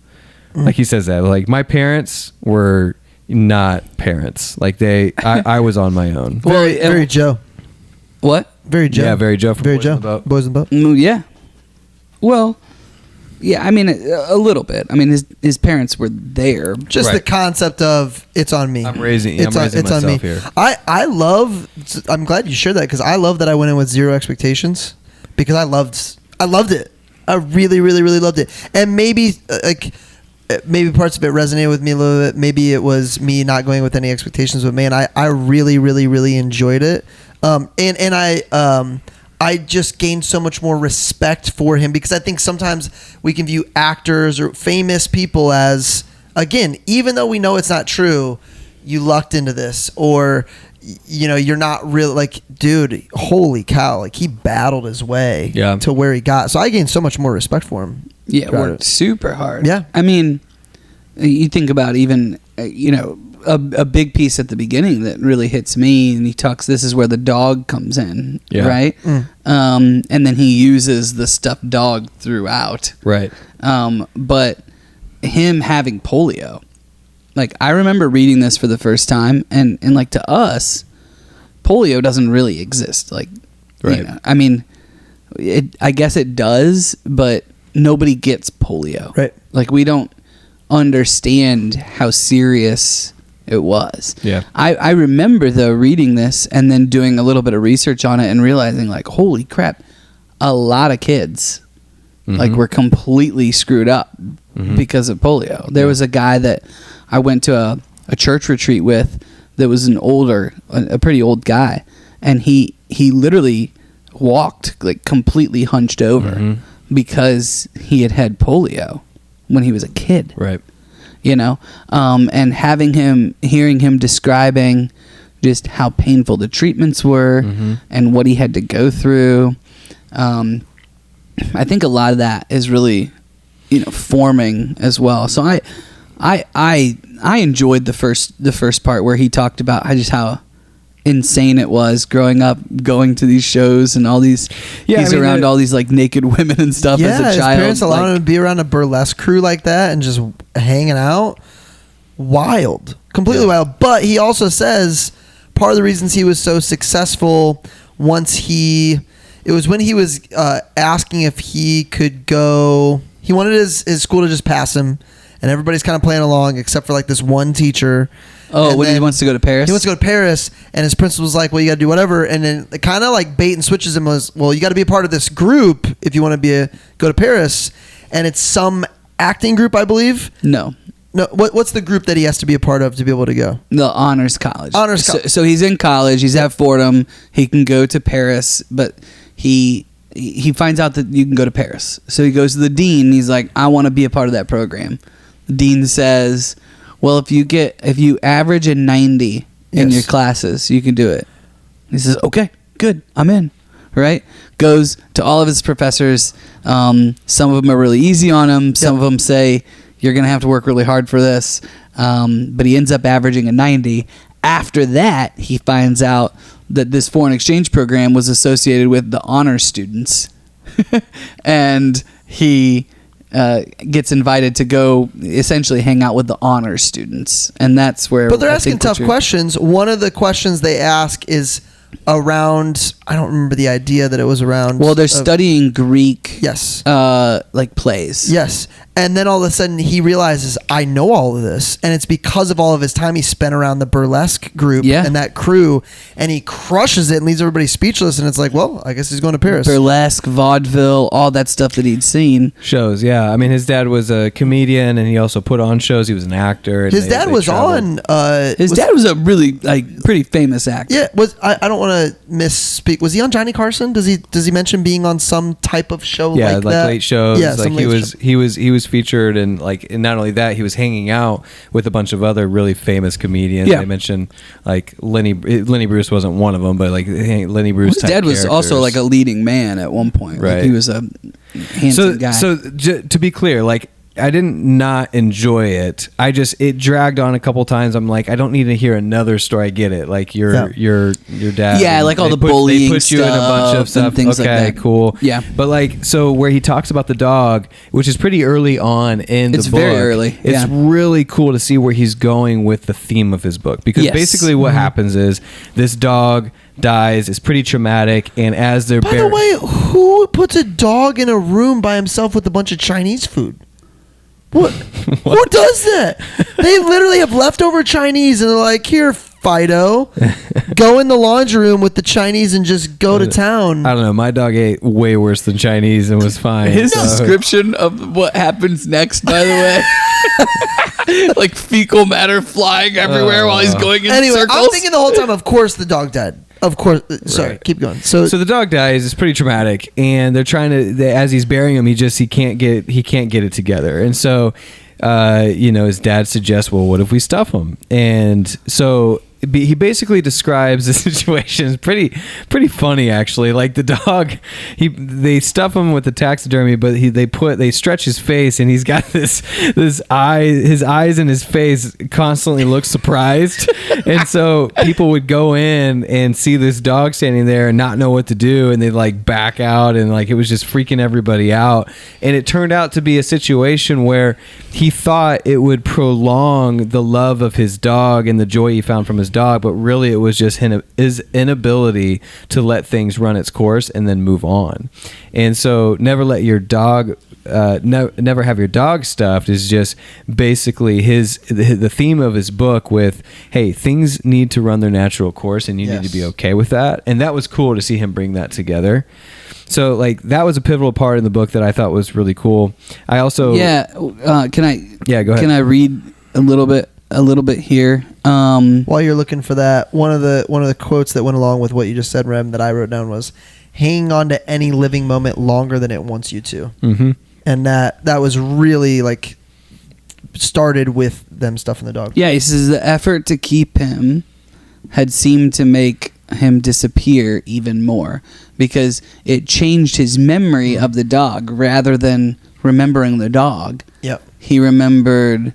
Like he says that, like, my parents were not parents. Like I was on my own. Very Joe. What? Very Joe. Yeah, very Joe from Very Boys Joe. in the Boat. Boys in the Boat. Yeah. Well, yeah, I mean, a little bit. I mean, his parents were there. Just the concept of it's on me. I'm raising it's myself on me. here. I'm glad you shared that, because I love that I went in with zero expectations, because I loved it. I really, really, really loved it. And maybe parts of it resonated with me a little bit. Maybe it was me not going with any expectations, but man, I really, really, really enjoyed it. I just gained so much more respect for him, because I think sometimes we can view actors or famous people as, again, even though we know it's not true, you lucked into this, or you're not really, like, dude, holy cow, like, he battled his way to where he got. So I gained so much more respect for him. Yeah, worked super hard. Yeah. I mean, you think about even, a big piece at the beginning that really hits me, and he talks, this is where the dog comes in, right? And then he uses the stuffed dog throughout. Right. But him having polio, like, I remember reading this for the first time, and like, to us, polio doesn't really exist. Like, right. I mean, I guess it does, but nobody gets polio. Right. Like, we don't understand how serious it was. Yeah. I remember, though, reading this and then doing a little bit of research on it and realizing, like, holy crap, a lot of kids like were completely screwed up because of polio. There was a guy that I went to a church retreat with that was a pretty old guy, and he literally walked, like, completely hunched over because he had polio when he was a kid. Right. And hearing him describing just how painful the treatments were and what he had to go through. I think a lot of that is really, forming as well. So I enjoyed the first part where he talked about how insane it was growing up, going to these shows and all these. He's around all these, like, naked women and stuff as a child. His parents allowed him to be around a burlesque crew like that and just hanging out. Wild, completely wild. But he also says part of the reasons he was so successful when he was asking if he could go. He wanted his school to just pass him, and everybody's kind of playing along except for, like, this one teacher. Oh, when he wants to go to Paris? He wants to go to Paris, and his principal was like, well, you got to do whatever. And then it kind of, like, bait and switches him was, well, you got to be a part of this group if you want to go to Paris. And it's some acting group, I believe. No. What's the group that he has to be a part of to be able to go? The honors college. So he's in college. He's at Fordham. He can go to Paris, but he finds out that you can go to Paris. So he goes to the dean. And he's like, I want to be a part of that program. The dean says, well, if you average a 90 in your classes, you can do it. He says, okay, good, I'm in. Right? Goes to all of his professors. Some of them are really easy on him. Some of them say, you're going to have to work really hard for this. But he ends up averaging a 90. After that, he finds out that this foreign exchange program was associated with the honor students. And he gets invited to go essentially hang out with the honor students. And that's where... But they're asking tough questions. One of the questions they ask is around... I don't remember the idea that it was around... Well, they're studying Greek... Yes. Like plays. Yes. And then all of a sudden he realizes, I know all of this. And it's because of all of his time he spent around the burlesque group and that crew. And he crushes it and leaves everybody speechless. And it's like, well, I guess he's going to Paris. Burlesque, vaudeville, all that stuff that he'd seen. Shows, yeah. I mean, his dad was a comedian and he also put on shows. He was an actor. And his dad was traveled. on... his dad was a really, like, pretty famous actor. Yeah. I don't want to misspeak. Was he on Johnny Carson? Does he mention being on some type of show like that? Yeah, like late shows. Yeah, like he was featured, and like, and not only that, he was hanging out with a bunch of other really famous comedians. Yeah. They mentioned like Lenny Bruce wasn't one of them, but like Lenny Bruce. His dad was also like a leading man at one point. Right. Like, he was a handsome guy. So to be clear, like, not enjoy it. It dragged on a couple times. I'm like, I don't need to hear another story. I get it. Like your dad. Yeah, like all the bullying They put you in a bunch of stuff and stuff. things like Okay, that. cool. Yeah. But like, so where he talks about the dog, which is pretty early on in the book. It's very early, It's yeah. really cool to see where he's going with the theme of his book, because Yes. basically what happens is this dog dies. It's pretty traumatic, and as they're By the way, who puts a dog in a room by himself with a bunch of Chinese food? What? Who does that? They literally have leftover Chinese and they're like, here, Fido, go in the laundry room with the Chinese and just go to town. I don't know. My dog ate way worse than Chinese and was fine. His so- description of what happens next, by the way, like fecal matter flying everywhere while he's going in Anyway, circles. I'm thinking the whole time, of course the dog died. Of course. Sorry, Right. keep going. So the dog dies. It's pretty traumatic, and they're trying to. As he's burying him, he can't get it together, and so, his dad suggests, well, what if we stuff him? And so he basically describes the situation. It's pretty funny, actually. Like the dog, they stuff him with the taxidermy, but they stretch his face, and he's got this his eyes and his face constantly look surprised. And so people would go in and see this dog standing there and not know what to do, and they'd like back out, and like it was just freaking everybody out. And it turned out to be a situation where he thought it would prolong the love of his dog and the joy he found from his dog, but really it was just his inability to let things run its course and then move on. And so never have your dog stuffed is just basically the theme of his book with, hey, things need to run their natural course and you need to be okay with that. And that was cool to see him bring that together. So like that was a pivotal part in the book that I thought was really cool. I also can I go ahead. Can I read a little bit here? while you're looking for that, one of the quotes that went along with what you just said, Rem, that I wrote down was, hanging on to any living moment longer than it wants you to. Mm-hmm. And that was really like started with them stuffing the dog. Yeah, he says the effort to keep him had seemed to make him disappear even more because it changed his memory of the dog. Rather than remembering the dog, Yep. he remembered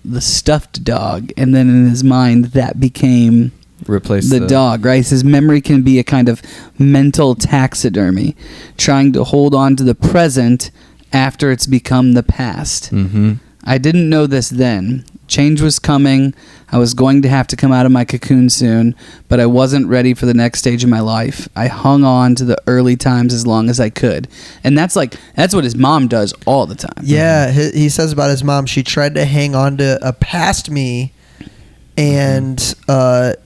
the stuffed dog, and then in his mind that became Replace the dog, right? He says memory can be a kind of mental taxidermy, trying to hold on to the present after it's become the past. Mm-hmm. I didn't know this then. Change was coming. I was going to have to come out of my cocoon soon, but I wasn't ready for the next stage of my life. I hung on to the early times as long as I could. And that's what his mom does all the time. Yeah, he says about his mom, she tried to hang on to a past me and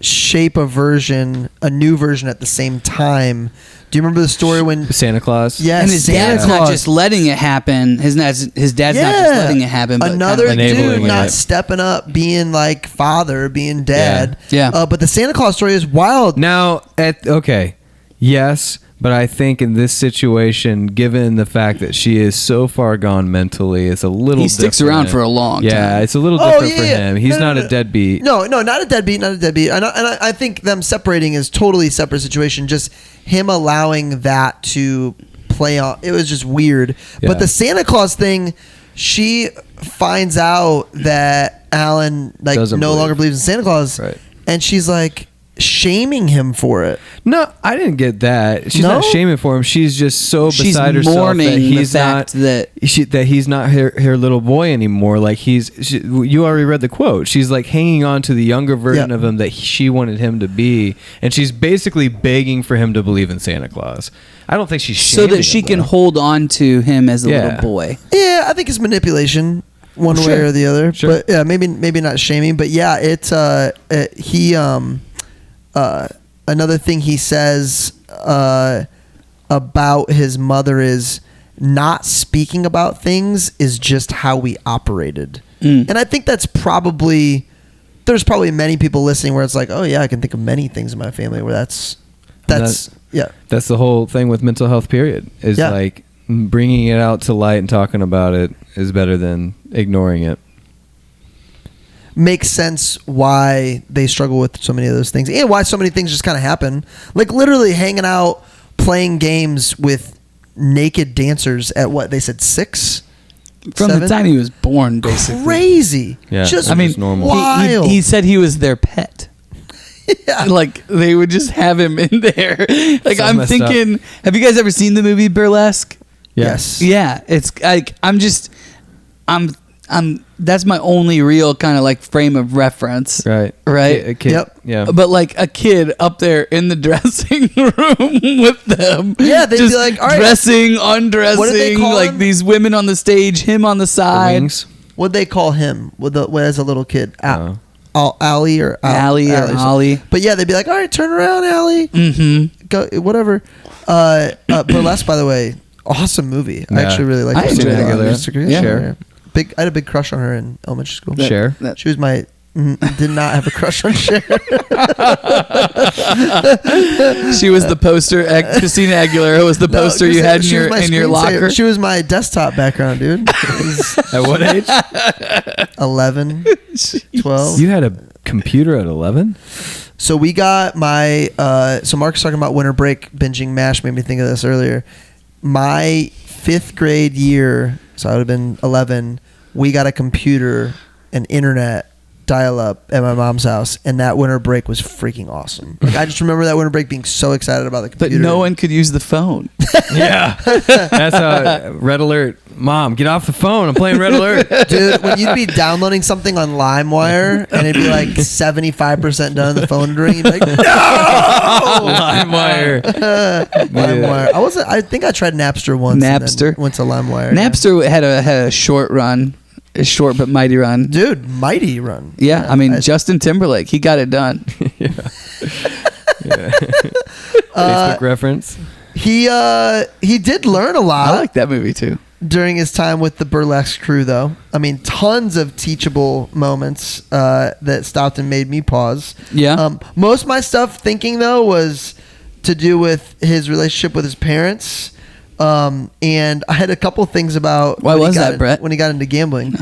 shape a new version at the same time. Do you remember the story when Santa Claus? Yes, And his Santa dad's Claus. not just letting it happen. His dad's not just letting it happen, but another kind of like, dude enabling not it. stepping up, being like father, being dad. Yeah. But the Santa Claus story is wild. Now, yes, but I think in this situation, given the fact that she is so far gone mentally, it's a little. He sticks different. around for a long time. Yeah, it's a little Oh, different for him. He's not a deadbeat. No, not a deadbeat, not a deadbeat. And I think them separating is totally separate situation. Just him allowing that to play on. It was just weird. Yeah. But the Santa Claus thing, she finds out that Alan Doesn't no believe. longer believes in Santa Claus, Right. and she's like shaming him for it. No, I didn't get that. She's No? not shaming for him. She's just so She's beside herself mourning that the he's fact not that- that he's not her little boy anymore. Like you already read the quote. She's like hanging on to the younger version Yep. of him that she wanted him to be, and she's basically begging for him to believe in Santa Claus. I don't think she's so shaming that she him, can though. hold on to him as a Yeah. little boy. Yeah, I think it's manipulation one way Sure. or the other. Sure. But yeah, maybe not shaming, but yeah, another thing he says about his mother is not speaking about things is just how we operated. Mm. And I think there's probably many people listening where it's like, oh yeah, I can think of many things in my family where that's yeah. That's the whole thing with mental health. Period. Is Yeah. like bringing it out to light and talking about it is better than ignoring it. Makes sense why they struggle with so many of those things and why so many things just kind of happen. Like literally hanging out, playing games with naked dancers at what they said 6. From 7? the time he was born, basically. Crazy. Yeah, Just I mean, normal. wild. He said he was their pet. Yeah. Like they would just have him in there. Like So I'm messed thinking, have you guys ever seen the movie Burlesque? Yes. Yeah, it's like I'm that's my only real kind of like frame of reference. Right. Right? A kid. Yep. Yeah. But like a kid up there in the dressing room with them. Yeah, they'd be just like, all right. dressing, undressing, What did they call like him? these women on the stage, him on the The side. wings. What'd they call him as a little kid? Oh. Allie or Allie or something. Ollie. But yeah, they'd be like, all right, turn around, Allie. Mm-hmm. Go, whatever. Burlesque, by the way, awesome movie. I Yeah. actually really liked I it. enjoyed it. Aguilera. Yeah. Cher. I had a big crush on her in elementary school. Cher. She was my. Did not have a crush on Cher. She was the poster. Christina Aguilera was the poster you had in She was my your screensaver. locker. She was my desktop background, dude. At what age? 11, 12. You had a computer at 11? So we got my. So Mark's talking about winter break binging MASH made me think of this earlier. My 5th grade year, so I would have been 11. We got a computer and internet dial-up at my mom's house, and that winter break was freaking awesome. Like, I just remember that winter break being so excited about the But computer. no one could use the phone. Yeah. That's how Red Alert. Mom, get off the phone. I'm playing Red Alert. Dude, when you'd be downloading something on LimeWire and it'd be like 75% done, the phone would ring, you'd be like, no! LimeWire. LimeWire. I think I tried Napster once. and Napster? then went to LimeWire. Napster had a short run, a short but mighty run. Dude, mighty run. Yeah, I mean Justin Timberlake, he got it done. Facebook reference. He did learn a lot I like that movie too. during his time with the burlesque crew, though. I mean, tons of teachable moments that stopped and made me pause. Yeah. Most of my stuff thinking, though, was to do with his relationship with his parents. And I had a couple things about Why was that, Brett? when he got into gambling.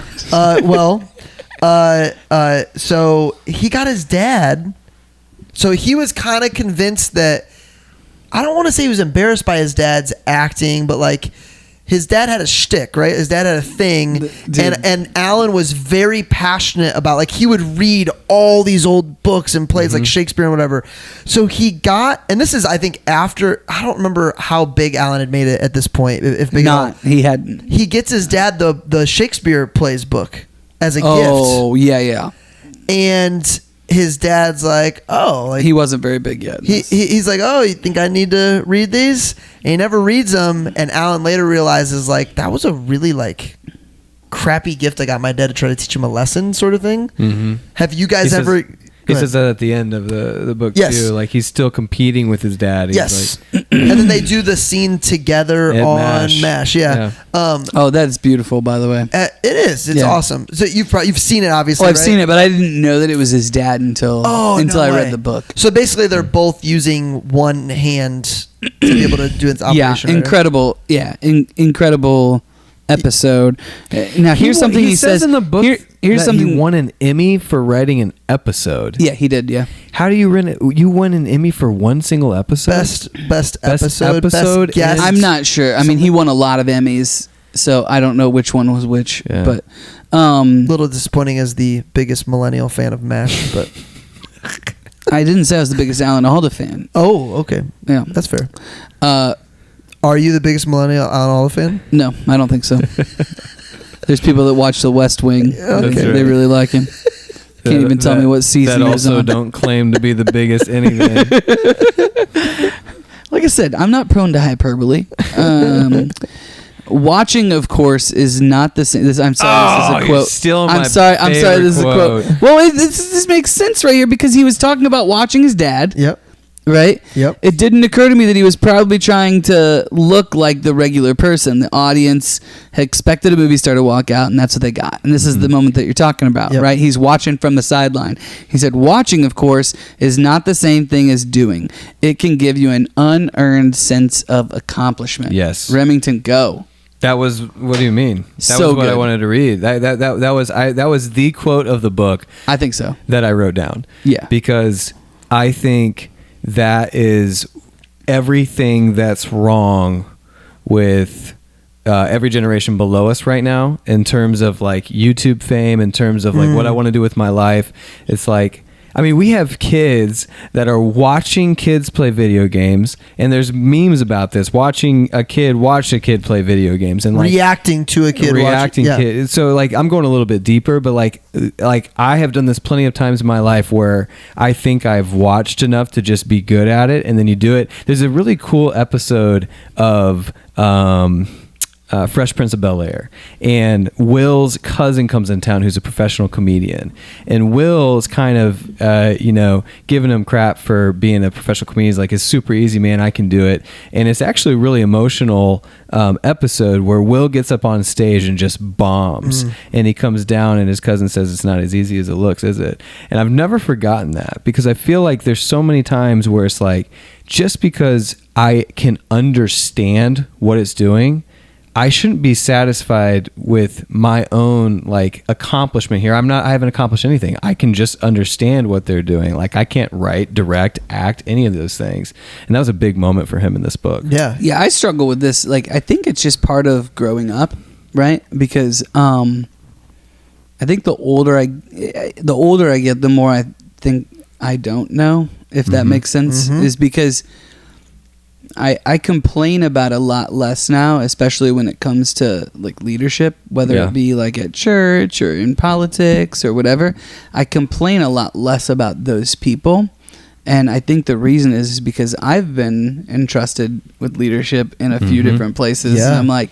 So he got his dad. So he was kind of convinced that, I don't want to say he was embarrassed by his dad's acting, but like his dad had a shtick, right? His dad had a thing, Dude. and Alan was very passionate about, like, he would read all these old books and plays like Shakespeare and whatever. So he got, and this is, I think, after, I don't remember how big Alan had made it at this point. If big at all. He hadn't. He gets his dad the Shakespeare plays book as a gift, Oh, yeah. and his dad's like, oh, like, He wasn't very big yet. he's like, oh, you think I need to read these? And he never reads them. And Alan later realizes, like, that was a really, like, crappy gift I got my dad to try to teach him a lesson, sort of thing. Mm-hmm. Have you guys ever? He says that at the end of the book, Yes. too. Like, he's still competing with his dad. He's Yes. like, And then they do the scene together At on MASH. MASH. Yeah. Oh, that's beautiful, by the way. It is. It's Yeah. awesome. So you've seen it, obviously. Oh, I've right? seen it, but I didn't know that it was his dad until Oh, no I way. read the book. So basically, they're both using one hand to be able to do its operation. Yeah, right? incredible. Yeah, incredible episode. Now here's something he says in the book here's that something. he won an Emmy for writing an episode. Yeah, he did. Yeah, How do you win it? You won an Emmy for one single episode? Best episode. episode Best guest. I'm not sure. I mean, he won a lot of Emmys, so I don't know which one was which. Yeah. But little disappointing as the biggest millennial fan of MASH, but I didn't say I was the biggest Alan Alda fan. oh, okay, Yeah, that's fair. uh, Are you the biggest millennial Alan Alda fan? no, I don't think so. There's people that watch The West Wing. Okay. They right. really like him. Can't even tell me what season that he was also on. don't claim to be the biggest anything. Like I said, I'm not prone to hyperbole. Watching, of course, is not the same. I'm sorry, this is a you're quote. stealing I'm my sorry, favorite this is a quote. quote. Well, this makes sense right here because he was talking about watching his dad, Yep. right? Yep. It didn't occur to me that he was probably trying to look like the regular person. The audience had expected a movie star to walk out, and that's what they got. And this is the moment that you're talking about, Yep. right? He's watching from the sideline. He said, watching, of course, is not the same thing as doing. It can give you an unearned sense of accomplishment. Yes. Remington, go. That was, what do you mean? That So was what I good. wanted to read. That was the quote of the book I think so. that I wrote down. Yeah. Because I think that is everything that's wrong with every generation below us right now in terms of like YouTube fame, in terms of like what I want to do with my life. It's like, I mean, we have kids that are watching kids play video games, and there's memes about this. Watching a kid watch a kid play video games and like reacting to a kid. Kid. So like, I'm going a little bit deeper, but like I have done this plenty of times in my life where I think I've watched enough to just be good at it, and then you do it. There's a really cool episode of Fresh Prince of Bel-Air, and Will's cousin comes in town who's a professional comedian, and Will's kind of giving him crap for being a professional comedian. He's like, it's super easy, man, I can do it. And it's actually a really emotional episode where Will gets up on stage and just bombs, and he comes down and his cousin says, it's not as easy as it looks, is it? And I've never forgotten that, because I feel like there's so many times where it's like, just because I can understand what it's doing, I shouldn't be satisfied with my own like accomplishment here. I haven't accomplished anything. I can just understand what they're doing. Like, I can't write, direct, act, any of those things. And that was a big moment for him in this book. Yeah. Yeah, I struggle with this. Like, I think it's just part of growing up, right? Because I think the older I get, the more I think I don't know, if that makes sense, is because I complain about a lot less now, especially when it comes to like leadership, whether it be like at church or in politics or whatever. I complain a lot less about those people. And I think the reason is because I've been entrusted with leadership in a few different places. Yeah. And I'm like,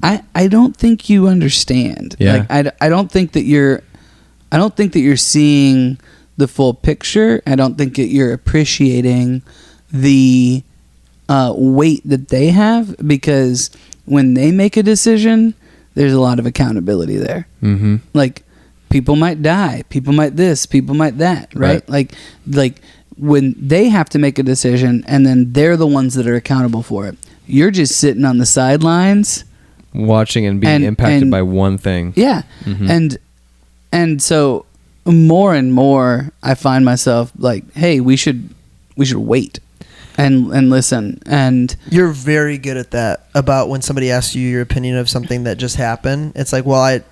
I don't think you understand. Yeah. Like, I don't think that you're seeing the full picture. I don't think that you're appreciating the weight that they have, because when they make a decision, there's a lot of accountability there. Like, people might die, people might this, people might that, right? Like when they have to make a decision and then they're the ones that are accountable for it, you're just sitting on the sidelines watching and being impacted by one thing. Yeah. And so more and more I find myself like, hey, we should wait and listen. And you're very good at that, about when somebody asks you your opinion of something that just happened. It's like, well, I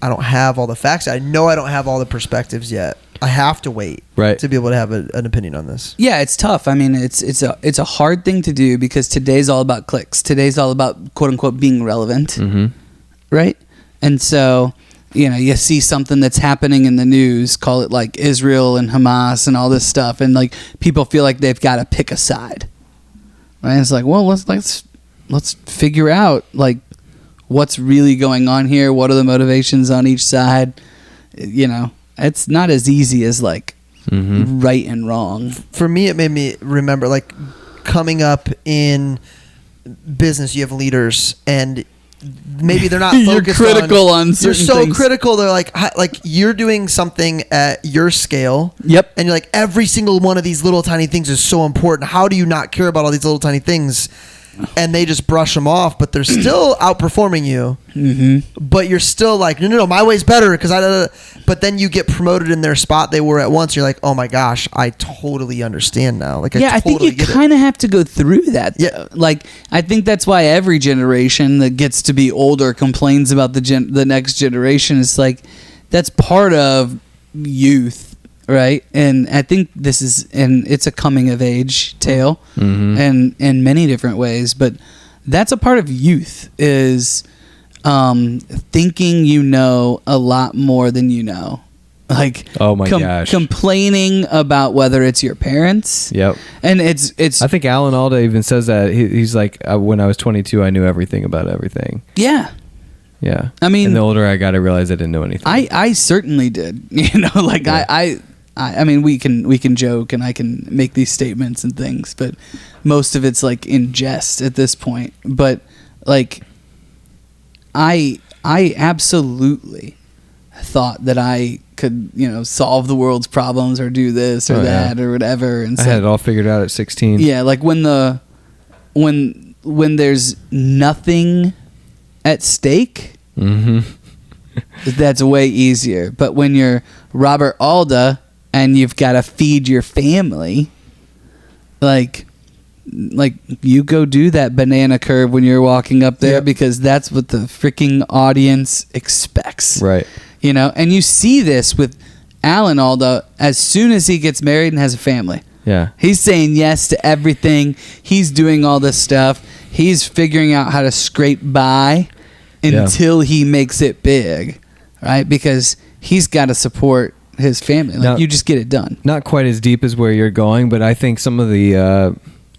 don't have all the facts. I know I don't have all the perspectives yet. I have to wait to be able to have an opinion on this. Yeah, it's tough. I mean, it's a hard thing to do, because today's all about clicks. Today's all about, quote unquote, being relevant, right? And so, you see something that's happening in the news, call it like Israel and Hamas and all this stuff, and like people feel like they've got to pick a side, right? It's like, well, let's figure out like what's really going on here. What are the motivations on each side? It's not as easy as like right and wrong. For me, it made me remember like coming up in business. You have leaders, and maybe they're not focused. You're critical on certain things. You're so things. critical. They're like you're doing something at your scale. Yep. And you're like, every single one of these little tiny things is so important. How do you not care about all these little tiny things? And they just brush them off, but they're still outperforming you. But you're still like, no, my way's better because But then you get promoted in their spot they were at once. You're like, oh my gosh, I totally understand now. Like, I think you kind of have to go through that. Yeah. Like, I think that's why every generation that gets to be older complains about the next generation. It's like, that's part of youth. Right. And I think it's a coming of age tale and in many different ways, but that's a part of youth, is thinking you know a lot more than you know. Like, oh my gosh, complaining about whether it's your parents. Yep. And it's I think Alan Alda even says that. He's like, when I was 22, I knew everything about everything. Yeah. Yeah. I mean, and the older I got, I realized I didn't know anything. I certainly did. Like, yeah. I mean, we can joke and I can make these statements and things, but most of it's like in jest at this point. But like, I absolutely thought that I could, solve the world's problems or do this or that or whatever. And I had it all figured out at 16. Yeah, like when there's nothing at stake, that's way easier. But when you're Robert Alda and you've got to feed your family, like, like, you go do that banana curve when you're walking up there, because that's what the freaking audience expects. Right. You know, and you see this with Alan Alda as soon as he gets married and has a family. Yeah. He's saying yes to everything. He's doing all this stuff. He's figuring out how to scrape by until he makes it big, right? Because he's got to support his family. Like, now, you just get it done. Not quite as deep as where you're going, but I think some of the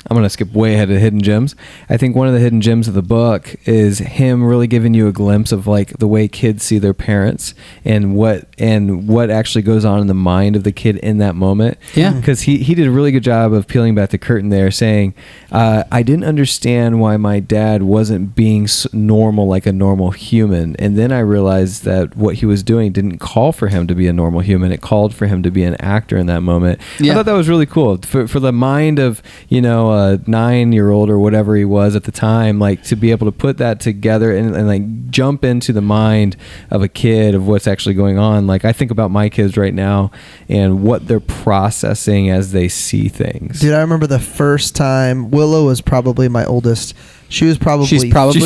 I'm going to skip way ahead of hidden gems. I think one of the hidden gems of the book is him really giving you a glimpse of like the way kids see their parents and what actually goes on in the mind of the kid in that moment. Yeah. Because he did a really good job of peeling back the curtain there, saying, I didn't understand why my dad wasn't being normal like a normal human. And then I realized that what he was doing didn't call for him to be a normal human. It called for him to be an actor in that moment. Yeah. I thought that was really cool. For the mind of, you know, a 9-year-old or whatever he was at the time, like to be able to put that together and like jump into the mind of a kid of what's actually going on. Like I think about my kids right now and what they're processing as they see things. Dude, I remember the first time Willow was probably my oldest. She's probably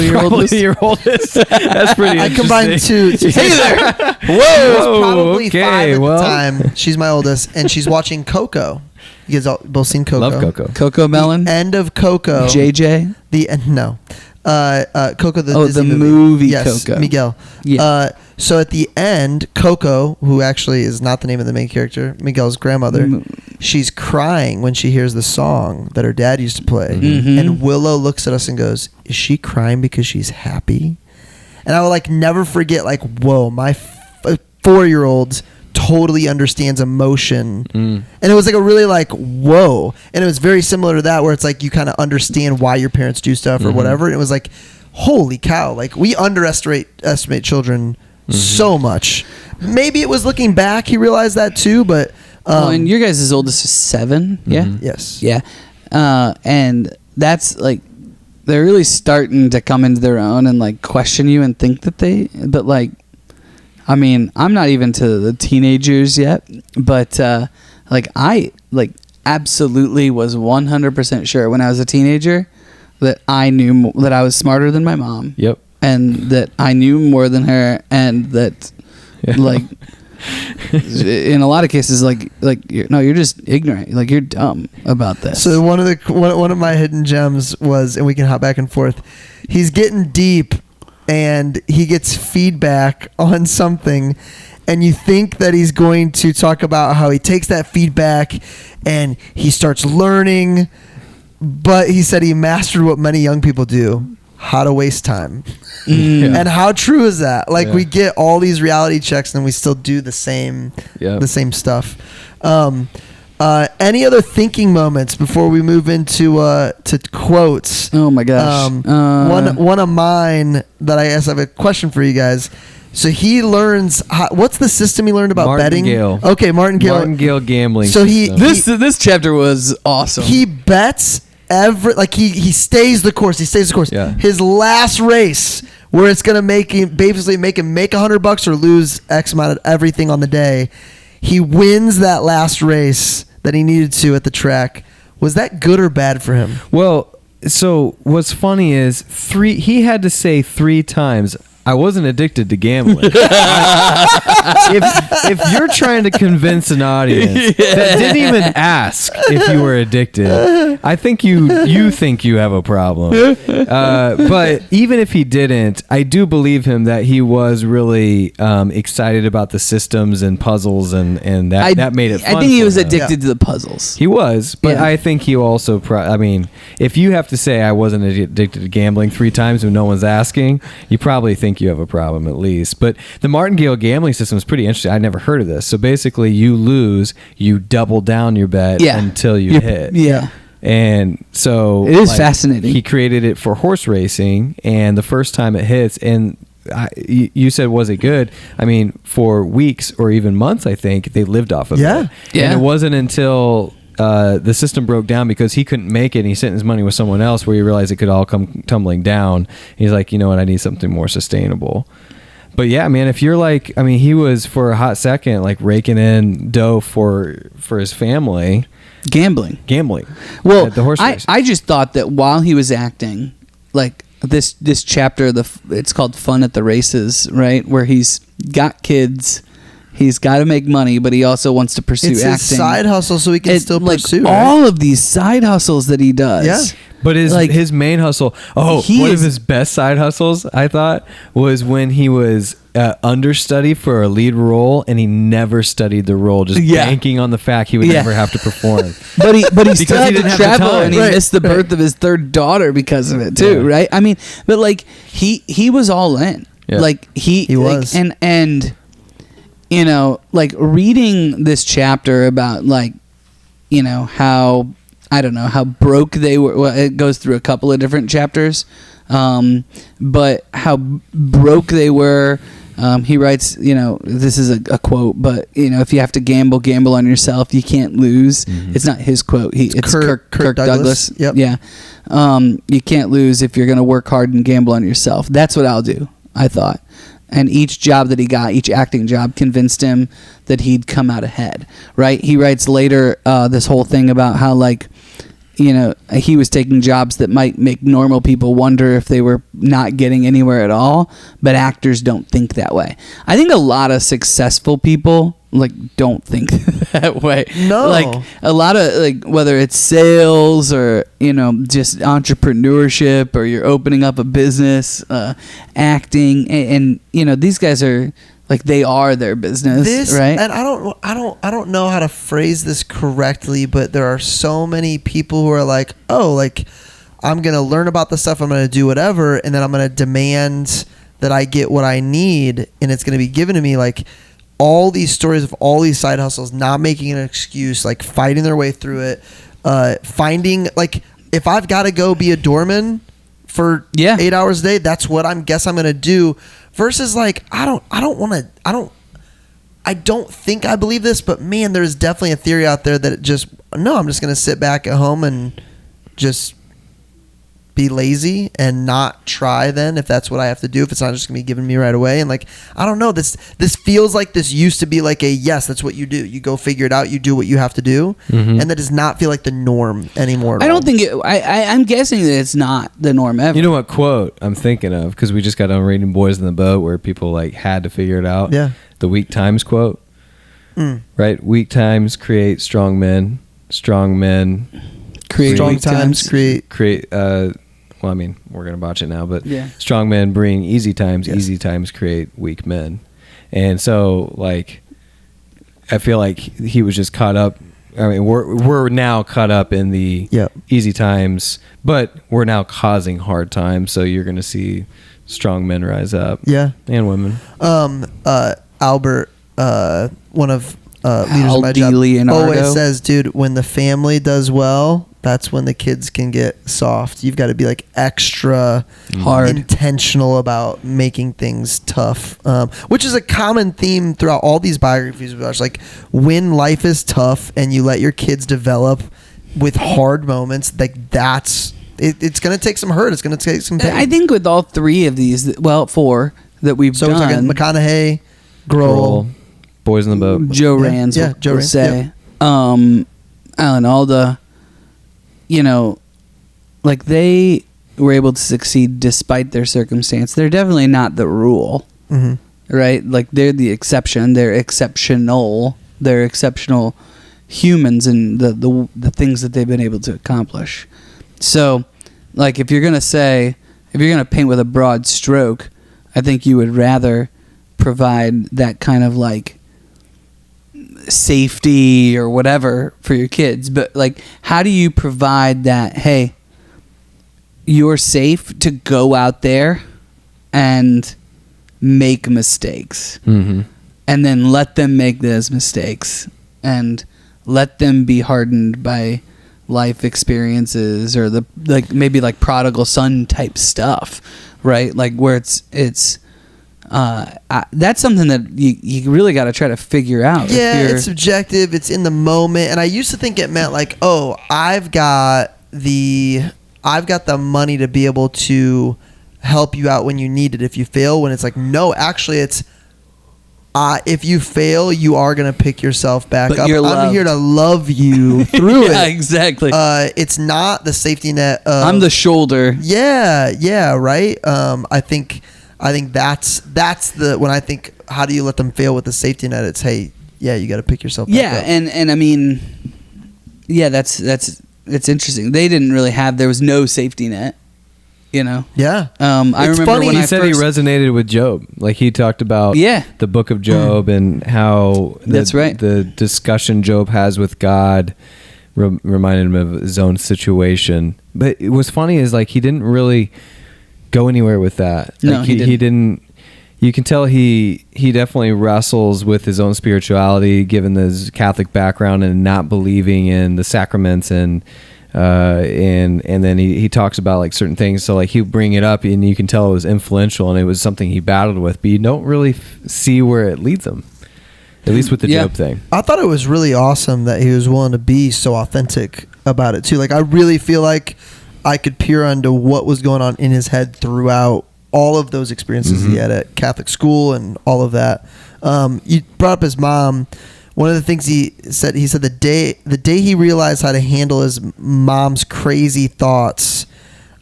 your oldest. Your oldest. That's pretty. I combined two. Hey there. Whoa. Probably 5 at the time. She's my oldest, and she's watching Coco. You guys both seen Coco? Love Coco. Coco Melon. The end of Coco. JJ. The end. No. Coco the Disney the movie yes, Coco. Miguel. Yeah. So at the end, Coco, who actually is not the name of the main character, Miguel's grandmother, she's crying when she hears the song that her dad used to play. Mm-hmm. And Willow looks at us and goes, "Is she crying because she's happy?" And I will like never forget, like, whoa, my 4-year-old totally understands emotion. And it was like a really like, whoa. And it was very similar to that, where it's like you kind of understand why your parents do stuff or whatever. And it was like, holy cow, like we underestimate children so much. Maybe it was looking back he realized that too, but and your guys' oldest is 7. Yeah. Yes. Yeah. And that's like, they're really starting to come into their own and like question you and think that but like, I mean, I'm not even to the teenagers yet, but like I like absolutely was 100% sure when I was a teenager that I knew that I was smarter than my mom. Yep. And that I knew more than her, and that like in a lot of cases like you're just ignorant, like you're dumb about this. So one of my hidden gems was, and we can hop back and forth, he's getting deep and he gets feedback on something, and you think that he's going to talk about how he takes that feedback and he starts learning, but he said he mastered what many young people do: how to waste time. And how true is that? Like we get all these reality checks and we still do the same stuff. Any other thinking moments before we move into to quotes? Oh my gosh. One of mine that I guess I have a question for you guys. So he learns what's the system he learned about betting? Okay, Martingale gambling. So this chapter was awesome. He bets he stays the course. Yeah. His last race, where it's gonna make him make $100 or lose X amount of everything on the day, he wins that last race that he needed to at the track. Was that good or bad for him? Well, so what's funny is he had to say 3 times, I wasn't addicted to gambling. if you're trying to convince an audience that didn't even ask if you were addicted, I think you think you have a problem. But even if he didn't, I do believe him that he was really excited about the systems and puzzles, and that made it fun. I think he was him. addicted to the puzzles. He was, but I think he also. I mean, if you have to say I wasn't addicted to gambling 3 times when no one's asking, you probably think you have a problem at least. But the Martingale gambling system is pretty interesting. I'd never heard of this. So basically, you lose, you double down your bet until you hit. Yeah. And so it is fascinating. He created it for horse racing, and the first time it hits, and you said, was it good? I mean, for weeks or even months, I think they lived off of it. Yeah. And it wasn't until the system broke down because he couldn't make it and he sent his money with someone else, where he realized it could all come tumbling down. He's like, you know what, I need something more sustainable. But yeah, man, if you're like, I mean, he was for a hot second like raking in dough for his family, Gambling. Well, at the horse race. I just thought that while he was acting, like this chapter, it's called Fun at the Races, right? Where he's got kids, he's got to make money, but he also wants to pursue It's acting. his side hustle, so he can still pursue. Right? All of these side hustles that he does. Yeah. But his main hustle, one of his best side hustles, I thought, was when he was understudy for a lead role, and he never studied the role, just banking on the fact he would never have to perform. But he still had to travel, and he Right. missed the birth of his third daughter because of it too, right? I mean, but like he was all in. Yeah. Like he was. And you know, like reading this chapter about like, you know, how I don't know how broke they were. Well, it goes through a couple of different chapters, but how broke they were. He writes, you know, this is a quote, but you know, if you have to gamble on yourself, you can't lose. Mm-hmm. It's not his quote. It's Kirk Douglas. Yep. Yeah. You can't lose if you're going to work hard and gamble on yourself. That's what I'll do, I thought. And each job that he got, each acting job, convinced him that he'd come out ahead, right? He writes later this whole thing about how, like, you know, he was taking jobs that might make normal people wonder if they were not getting anywhere at all, but actors don't think that way. I think a lot of successful people, like, don't think that way. No. Like, a lot of, like, whether it's sales or, you know, just entrepreneurship or you're opening up a business, acting, and you know, these guys are, like, they are their business, right? And I don't know how to phrase this correctly, but there are so many people who are like, oh, like, I'm going to learn about the stuff, I'm going to do whatever, and then I'm going to demand that I get what I need, and it's going to be given to me. Like, all these stories of all these side hustles, not making an excuse, like fighting their way through it, finding, like, if I've got to go be a doorman for 8 hours a day, that's what I'm going to do. Versus, like, I don't think I believe this, but man, there's definitely a theory out there that I'm just going to sit back at home and just be lazy and not try then, if that's what I have to do, if it's not just gonna be given me right away. And like, I don't know, this feels like this used to be like yes, that's what you do, you go figure it out, you do what you have to do. Mm-hmm. And that does not feel like the norm anymore. I don't think I'm guessing that it's not the norm ever. You know what quote I'm thinking of, because we just got done reading Boys in the Boat, where people like had to figure it out. Yeah. The weak times quote. Right? Weak times create strong men create strong weak times create well, I mean, we're going to botch it now, but Yeah. strong men bring easy times. Yes. Easy times create weak men. And so, like, I feel like he was just caught up. I mean, we're now caught up in the easy times, but we're now causing hard times. So you're going to see strong men rise up. Yeah. And women. Albert, one of leaders of my Aldi job, Leonardo. always says, dude, when the family does well, that's when the kids can get soft. You've got to be like extra hard, intentional about making things tough, which is a common theme throughout all these biographies. Like, when life is tough and you let your kids develop with hard moments, like that's it's going to take some hurt. It's going to take some pain. I think with all three of these, well, four that we've so done, we're talking McConaughey, Grohl, Boys in the Boat, Joe Rans, Joe Rans, say, Alan Alda. You know, like, they were able to succeed despite their circumstance. They're definitely not the rule, right? Like, they're the exception. They're exceptional. They're exceptional humans in the things that they've been able to accomplish. So, like, if you're going to paint with a broad stroke, I think you would rather provide that kind of, like, safety or whatever for your kids, but like, how do you provide that, hey, you're safe to go out there and make mistakes, and then let them make those mistakes and let them be hardened by life experiences, or the, like, maybe like prodigal son type stuff, right? Like, where it's that's something that you really got to try to figure out. Yeah, it's subjective. It's in the moment. And I used to think it meant like, oh, I've got the money to be able to help you out when you need it if you fail, when it's like, no, actually it's if you fail, you are going to pick yourself back But up. you're I'm loved. here to love you through Yeah, it. exactly. It's not the safety net of, I'm the shoulder. yeah, right. I think that's the, when I think, how do you let them fail with the safety net? It's, hey, yeah, you got to pick yourself back up. And I mean, yeah, that's it's interesting. They didn't really have, there was no safety net, you know. Yeah. I It's remember funny, when He I said first, he resonated with Job. Like he talked about the book of Job and how That's right. the discussion Job has with God reminded him of his own situation. But what's funny is like he didn't really go anywhere with that. Like, No, he didn't. You can tell he definitely wrestles with his own spirituality, given his Catholic background and not believing in the sacraments, and then he talks about like certain things. So like he'll bring it up, and you can tell it was influential, and it was something he battled with. But you don't really see where it leads him, at least with the Job thing. I thought it was really awesome that he was willing to be so authentic about it too. Like I really feel like I could peer into what was going on in his head throughout all of those experiences he had at Catholic school and all of that. You brought up his mom. One of the things he said the day he realized how to handle his mom's crazy thoughts,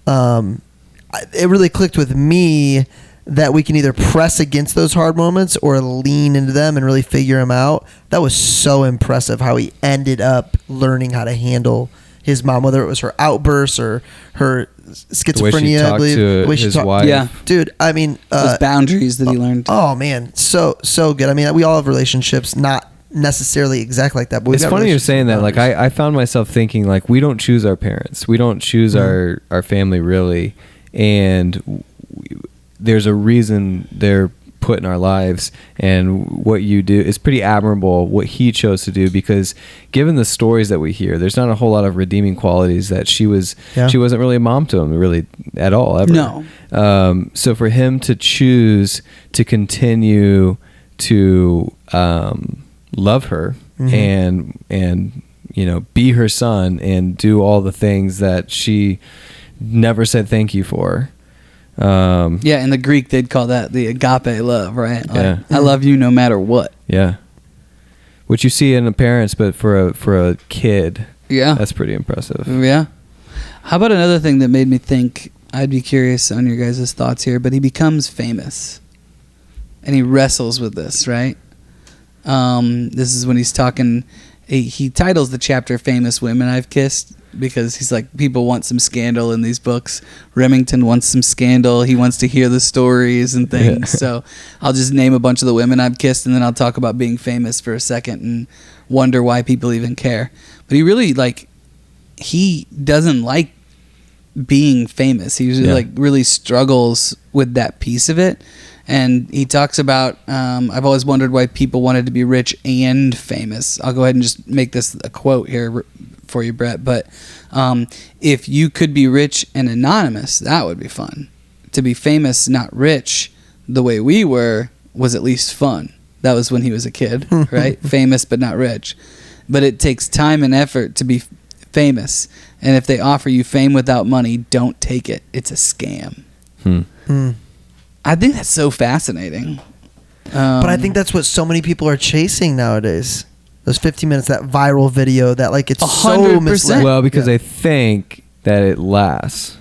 it really clicked with me that we can either press against those hard moments or lean into them and really figure them out. That was so impressive how he ended up learning how to handle his mom, whether it was her outbursts or her schizophrenia, I believe. The way she talked to his wife. Yeah. Dude, I mean, those boundaries that he learned. Oh man, so good. I mean, we all have relationships, not necessarily exact like that. But It's funny you're saying that. Like I found myself thinking like we don't choose our parents, we don't choose our family really, and there's a reason they're put in our lives, and what you do is pretty admirable what he chose to do, because given the stories that we hear, there's not a whole lot of redeeming qualities that she wasn't really a mom to him really at all ever. No. So for him to choose to continue to love her and you know, be her son and do all the things that she never said thank you for. Yeah, in the Greek they'd call that the agape love, right? Like, Yeah. I love you no matter what. Yeah. Which you see in the parents, but for a kid, Yeah. that's pretty impressive. Yeah. How about another thing that made me think, I'd be curious on your guys' thoughts here, but he becomes famous. And he wrestles with this, right? This is when he's talking, he titles the chapter Famous Women I've Kissed, because he's like, people want some scandal in these books. Remington wants some scandal. He wants to hear the stories and things. Yeah. So I'll just name a bunch of the women I've kissed, and then I'll talk about being famous for a second and wonder why people even care. But he really, like, he doesn't like being famous. He like really struggles with that piece of it. And he talks about, I've always wondered why people wanted to be rich and famous. I'll go ahead and just make this a quote here for you, Brett. But if you could be rich and anonymous, that would be fun. To be famous, not rich, the way we were, was at least fun. That was when he was a kid, right? Famous but not rich. But it takes time and effort to be famous. And if they offer you fame without money, don't take it. It's a scam. I think that's so fascinating. But I think that's what so many people are chasing nowadays. Those 15 minutes, that viral video, that like it's 100%. so misled. Well, because they think that it lasts.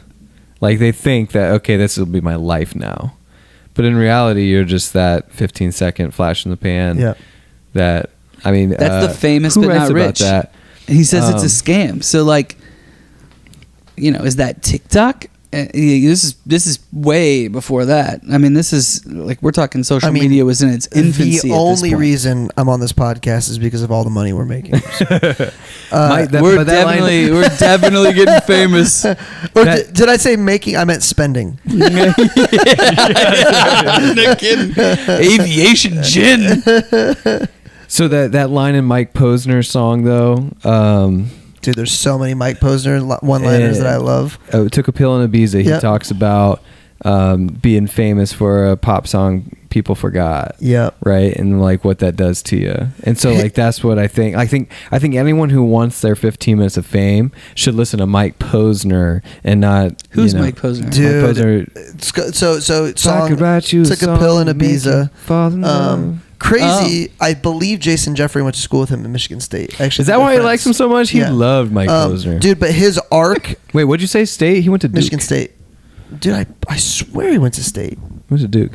Like they think that, okay, this will be my life now. But in reality, you're just that 15-second flash in the pan. Yeah. That, I mean, That's the famous who but writes not about rich. that? He says it's a scam. So like, you know, is that TikTok? This is way before that. I mean, this is like, we're talking social media was in its infancy. The only reason I'm on this podcast is because of all the money we're making. We're definitely getting famous. Or did I say making? I meant spending. Aviation gin. So that line in Mike Posner's song, though, Dude, there's so many Mike Posner one-liners that I love. Took a Pill in Ibiza. He talks about being famous for a pop song people forgot. Yep. Right. And like what that does to you. And so like that's what I think. I think anyone who wants their 15 minutes of fame should listen to Mike Posner and not Who's Mike Posner? Dude, Mike Posner, so song, I could write you took a song pill in to make you Ibiza. fall in love. Crazy. I believe Jason Jeffrey went to school with him in Michigan State. Actually, Is that why he likes him so much? He loved Mike Posner. Dude, but his arc. Wait, what'd you say? State? He went to Duke. Michigan State. Dude, I swear he went to State. Went to Duke.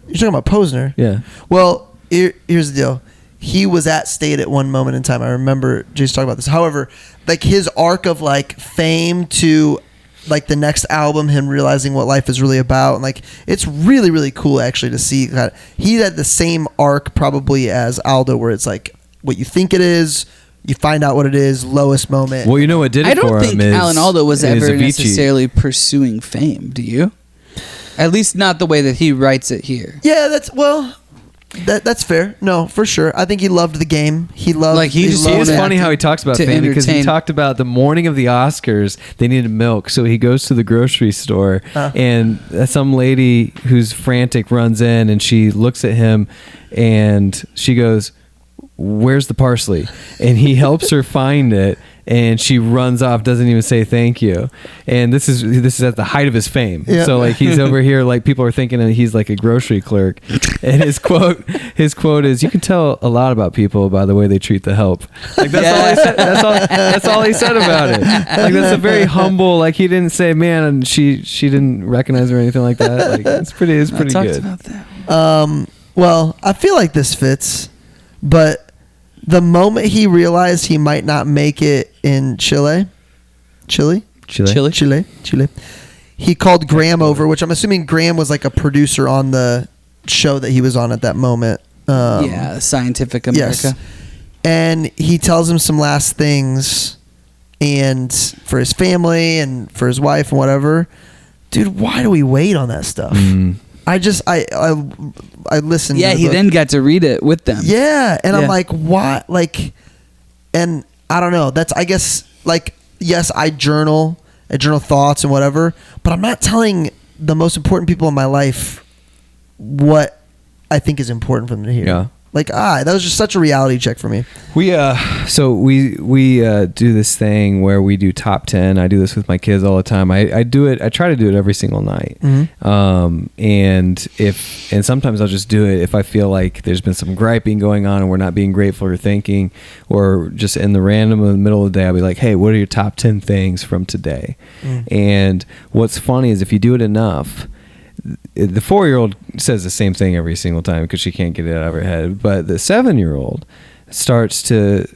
You're talking about Posner? Yeah. Well, here's the deal. He was at State at one moment in time. I remember Jason talking about this. However, like his arc of like fame to like the next album, him realizing what life is really about, and like it's really, really cool actually to see that he had the same arc probably as Aldo, where it's like what you think it is, you find out what it is, lowest moment. Well, you know what did it I don't for think him is Alan Alda was ever Avicii. necessarily pursuing fame. Do you? At least not the way that he writes it here. Yeah, that's fair. No, for sure. I think he loved the game. He loved. Like, he just It is wanted funny how he talks about to fame because he entertain. talked about the morning of the Oscars, they needed milk. So he goes to the grocery store and some lady who's frantic runs in and she looks at him and she goes, "Where's the parsley?" And he helps her find it and she runs off, doesn't even say thank you. And this is at the height of his fame. Yeah. So like he's over here, like people are thinking that he's like a grocery clerk. And his quote is, "You can tell a lot about people by the way they treat the help." Like that's all he said. That's all he said about it. Like that's a very humble. Like he didn't say, "Man," and she didn't recognize her or anything like that. Like it's pretty I good. talked about that. Well, I feel like this fits, but the moment he realized he might not make it in Chile, he called Graham over, which I'm assuming Graham was like a producer on the show that he was on at that moment. Scientific America. Yes. And he tells him some last things, and for his family and for his wife and whatever. Dude, why do we wait on that stuff? I listened. Yeah, to the he book. then got to read it with them. Yeah, and Yeah. I'm like, why? Like, and I don't know. That's, I guess, like, yes, I journal thoughts and whatever, but I'm not telling the most important people in my life what I think is important for them to hear. Yeah. Like, that was just such a reality check for me. We do this thing where we do top 10. I do this with my kids all the time. I do it. I try to do it every single night. And sometimes I'll just do it if I feel like there's been some griping going on and we're not being grateful or thinking, or just in the random in the middle of the day, I'll be like, "Hey, what are your top 10 things from today?" And what's funny is if you do it enough, the 4-year-old says the same thing every single time because she can't get it out of her head. But the 7-year-old starts to,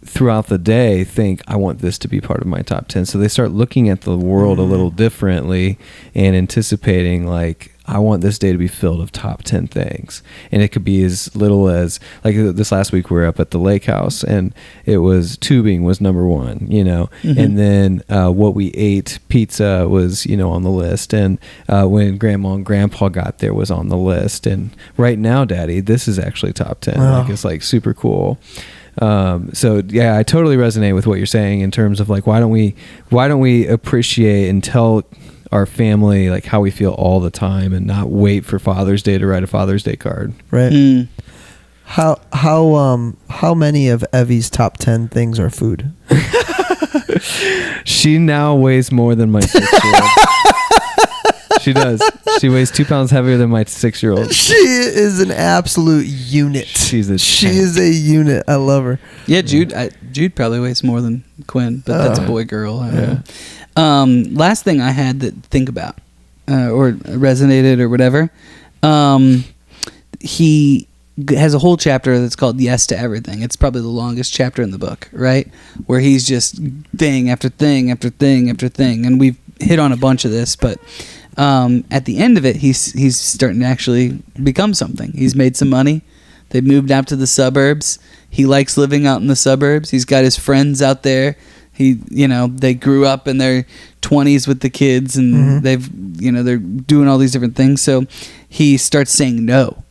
throughout the day, think, "I want this to be part of my top 10." So they start looking at the world a little differently and anticipating, like, "I want this day to be filled of top 10 things." And it could be as little as, like this last week we were up at the lake house and it was tubing was number 1, and then what we ate, pizza, was, on the list. And when grandma and grandpa got there was on the list. And right now, Daddy, this is actually top 10. Wow. Like, it's like super cool. So yeah, I totally resonate with what you're saying in terms of like, why don't we appreciate and tell our family like how we feel all the time and not wait for Father's Day to write a Father's Day card. Right. How many of Evie's top 10 things are food? She now weighs more than my 6-year-old. She does. She weighs 2 pounds heavier than my 6-year-old. She is an absolute unit. She is a unit. I love her. Yeah, Jude probably weighs more than Quinn, but that's a boy girl. I don't know. Last thing I had to think about, or resonated or whatever. He has a whole chapter that's called "Yes to Everything." It's probably the longest chapter in the book, right? Where he's just thing after thing after thing after thing, and we've hit on a bunch of this, but at the end of it, he's starting to actually become something. He's made some money. They've moved out to the suburbs. He likes living out in the suburbs. He's got his friends out there. They grew up in their 20s with the kids, and they're doing all these different things. So he starts saying no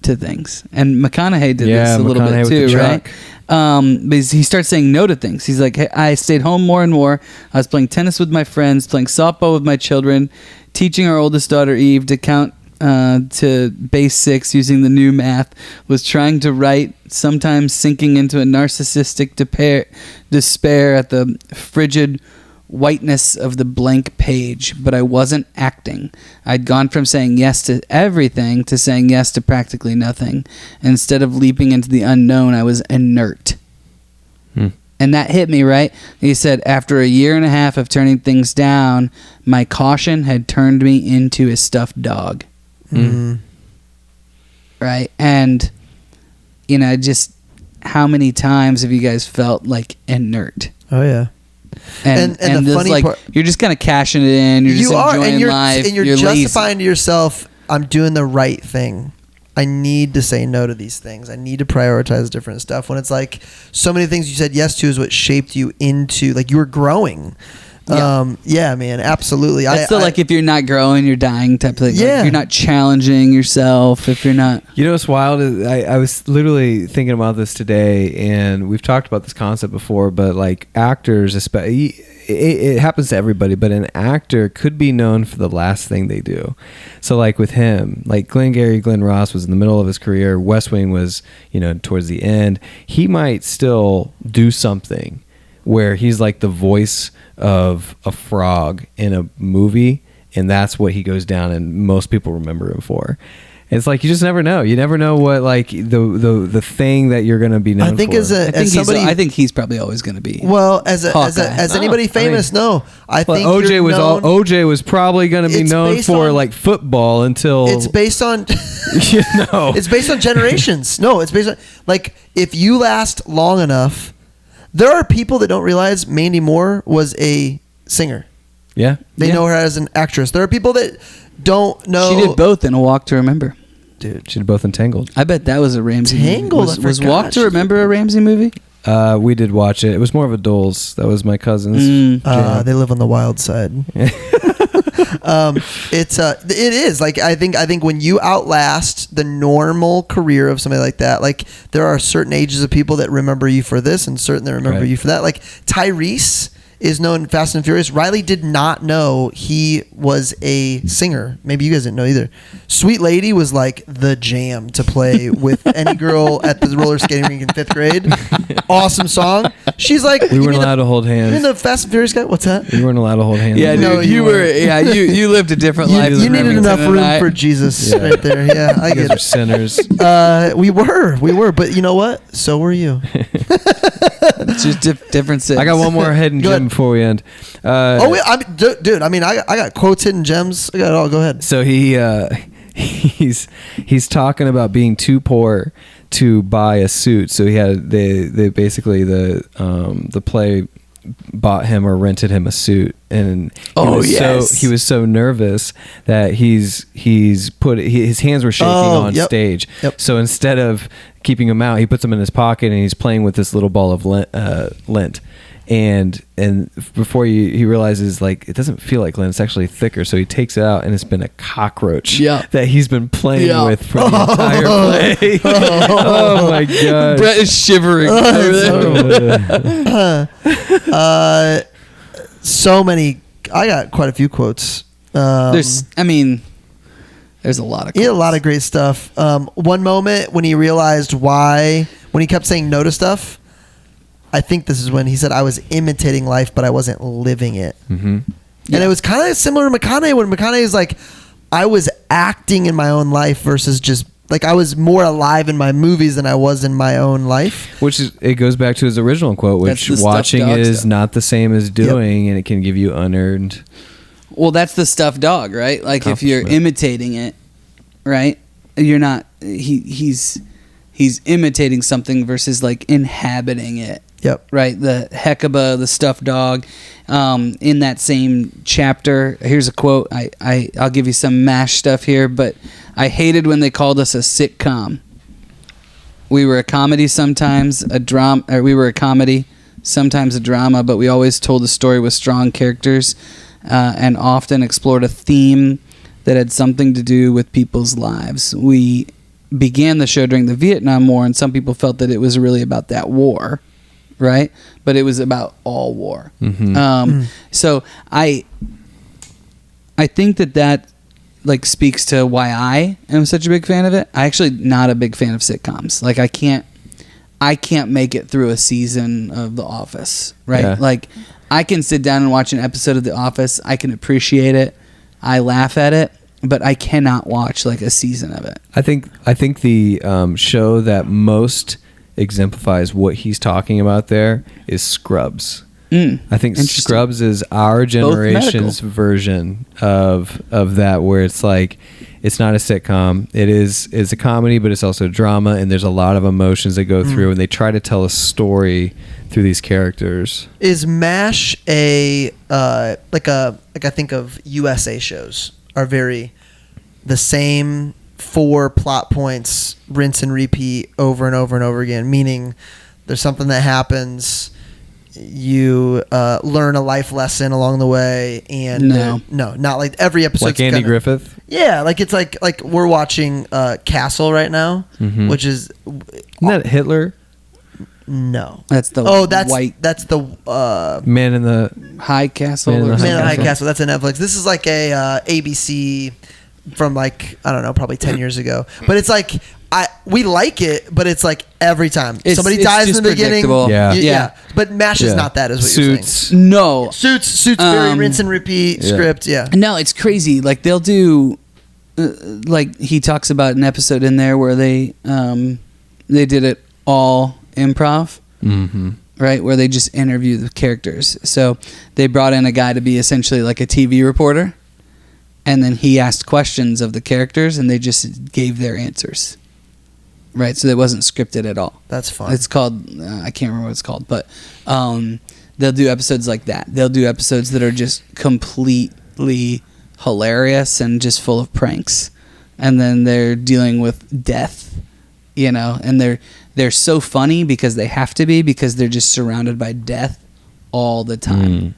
to things. And McConaughey did this a little bit too, right? But he starts saying no to things. He's like, hey, I stayed home more and more. I was playing tennis with my friends, playing softball with my children, teaching our oldest daughter Eve to count to base 6 using the new math, was trying to write, sometimes sinking into a narcissistic despair at the frigid whiteness of the blank page, but I wasn't acting. I'd gone from saying yes to everything to saying yes to practically nothing. Instead of leaping into the unknown, I was inert. And that hit me, right? He said, after a year and a half of turning things down, my caution had turned me into a stuffed dog. Right? And, you know, just how many times have you guys felt like inert? Oh, yeah. And the funny like, part, you're just kind of cashing it in. You're just enjoying life. And you're justifying to yourself, I'm doing the right thing. I need to say no to these things. I need to prioritize different stuff. When it's like so many things you said yes to is what shaped you into, like, you were growing. Yeah, man, absolutely. I still like if you're not growing, you're dying type of thing. Yeah. Like if you're not challenging yourself, if you're not. You know what's wild? I was literally thinking about this today, and we've talked about this concept before, but like actors, especially, it happens to everybody, but an actor could be known for the last thing they do. So like with him, like Glenn Ross was in the middle of his career. West Wing was, you know, towards the end. He might still do something where he's like the voice of a frog in a movie, and that's what he goes down and most people remember him for. It's like you just never know. You never know what like the thing that you're going to be known for. I think he's probably always going to be. Well, as anybody famous, I think OJ was probably going to be known for like football until it's based on you know. It's based on generations. No, it's based on like if you last long enough. There are people that don't realize Mandy Moore was a singer. Yeah. They know her as an actress. There are people that don't know. She did both in A Walk to Remember. Dude. She did both in Tangled. I bet that was a Ramsey Tangled, movie. Was Walk to Remember a Ramsey movie? We did watch it. It was more of a Dole's. That was my cousin's. They live on the wild side. It is like I think when you outlast the normal career of somebody like that, like there are certain ages of people that remember you for this and certain that remember you for that. Like Tyrese is known Fast and Furious. Riley did not know he was a singer. Maybe you guys didn't know either. Sweet Lady was like the jam to play with any girl at the roller skating rink in 5th grade. Awesome song. She's like, we weren't allowed to hold hands. You mean the Fast and Furious guy? What's that? You weren't allowed to hold hands. Yeah, no, dude, you were. Yeah, you lived a different life. You needed enough room for Jesus right there. Yeah, I get it. Sinners. We were, but you know what? So were you. It's just different sins. I got one more hidden gem before we end. Dude. I mean, I got quotes, hidden gems. I got it all. Go ahead. So he's talking about being too poor to buy a suit. So they basically the play bought him or rented him a suit, and he was so nervous that his hands were shaking on stage. So instead of keeping them out, he puts them in his pocket and he's playing with this little ball of lint. And before he realizes, like, it doesn't feel like lint, it's actually thicker. So he takes it out, and it's been a cockroach that he's been playing with for the entire play. Oh my god! Brett is shivering. So many. I got quite a few quotes. There's a lot of quotes. He had a lot of great stuff. One moment when he realized when he kept saying no to stuff, I think this is when he said, I was imitating life, but I wasn't living it. Mm-hmm. And it was kind of similar to McConaughey, when McConaughey is like, I was acting in my own life versus just, like, I was more alive in my movies than I was in my own life. It goes back to his original quote, which watching is not the same as doing, and it can give you unearned. Well, that's the stuffed dog, right? Like, if you're imitating it, right? You're not, he's imitating something versus, like, inhabiting it. Yep. Right. The Hecuba, the stuffed dog. In that same chapter, here's a quote. I'll give you some MASH stuff here, but I hated when they called us a sitcom. We were a comedy sometimes, we were a comedy, sometimes a drama, but we always told a story with strong characters, and often explored a theme that had something to do with people's lives. We began the show during the Vietnam War, and some people felt that it was really about that war, right? But it was about all war. So I think that like speaks to why I am such a big fan of it. I actually not a big fan of sitcoms. Like I can't make it through a season of The Office, right? Yeah. Like I can sit down and watch an episode of The Office. I can appreciate it. I laugh at it, but I cannot watch like a season of it. I think the show that most exemplifies what he's talking about there is Scrubs. I think Scrubs is our generation's version of that, where it's like it's not a sitcom. It's a comedy, but it's also drama, and there's a lot of emotions that go through, and they try to tell a story through these characters. Is MASH a like I think of USA shows are very the same 4 plot points, rinse and repeat over and over and over again, meaning there's something that happens, you learn a life lesson along the way, and no, not like every episode. Like Andy Griffith? Yeah, like it's like we're watching Castle right now, which is... Isn't that Hitler? No. That's the that's the Man in the High Castle. Man in the High Castle. That's a Netflix. This is like a ABC from like, I don't know, probably 10 years ago. But it's like we like it, but it's like every time somebody dies in the beginning. Yeah. But MASH is not that, is what you're saying. Suits. No. Suits very rinse and repeat script. Yeah. No, it's crazy. Like they'll do, like he talks about an episode in there where they did it all improv, right? Where they just interview the characters. So they brought in a guy to be essentially like a TV reporter, and then he asked questions of the characters, and they just gave their answers. Right, so it wasn't scripted at all. That's fun. It's called, I can't remember what it's called, but they'll do episodes like that. They'll do episodes that are just completely hilarious and just full of pranks. And then they're dealing with death, and they're so funny because they have to be, because they're just surrounded by death all the time.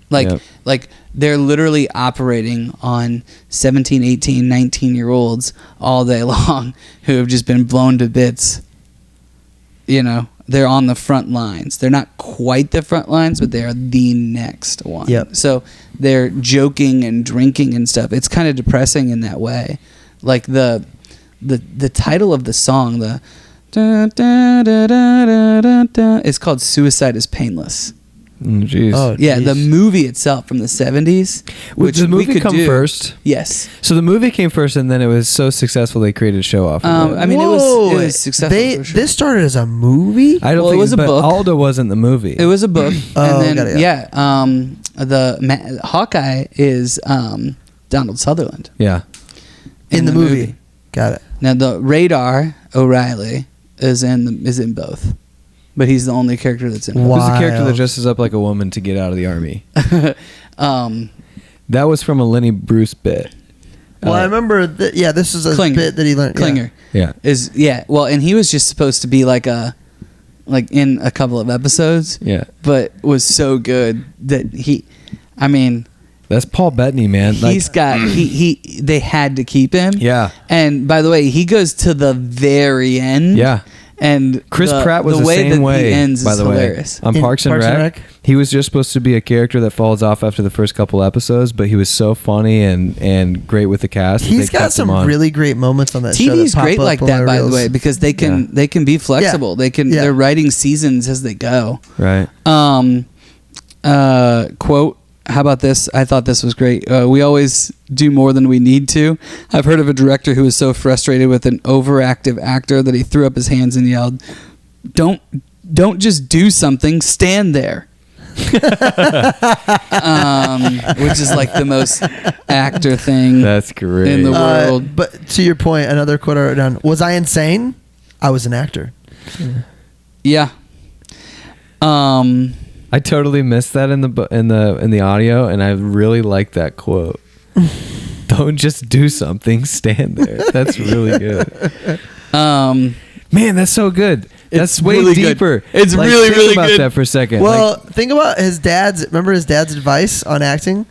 Like they're literally operating on 17, 18, 19-year-olds all day long who have just been blown to bits. They're on the front lines. They're not quite the front lines, but they are the next one. Yep. So they're joking and drinking and stuff. It's kind of depressing in that way. Like the title of the song, the da, da, da, da, da, da, da, it's called "Suicide is Painless." Jeez. Oh, yeah, the movie itself from the 70s. Which the movie come first? Yes. So the movie came first, and then it was so successful they created a show off of it. I mean, it was successful. For sure. This started as a movie? I don't think it was a book. Alda wasn't the movie. It was a book. And then, the Hawkeye is Donald Sutherland. Yeah. In the movie. Got it. Now, the Radar O'Reilly is in both. But he's the only character that's in both. Who's the character that dresses up like a woman to get out of the army? That was from a Lenny Bruce bit. Well, I remember that. Yeah, this is a Klinger. bit that he learned. Klinger. Yeah. Well, and he was just supposed to be like in a couple of episodes. Yeah. But was so good that that's Paul Bettany, man. He's got they had to keep him. Yeah. And by the way, he goes to the very end. Yeah. And Chris Pratt was the way same that way, he ends by is the hilarious. way. On Parks and Rec, he was just supposed to be a character that falls off after the first couple episodes, but he was so funny and great with the cast. He's got some really great moments on that show. TV's great like that, by the way, because they can be flexible. Yeah. They're writing seasons as they go. Right. Quote. How about this? I thought this was great. We always do more than we need to. I've heard of a director who was so frustrated with an overactive actor that he threw up his hands and yelled, "Don't just do something, stand there." Which is like the most actor thing that's great in the world. But to your point, another quote I wrote down: "Was I insane? I was an actor." Yeah. I totally missed that in the audio, and I really like that quote. Don't just do something, stand there. That's really good. Man, that's so good. That's way really deeper. Good. It's like, really think about good. that for a second. Well, think about his dad's. Remember his dad's advice on acting.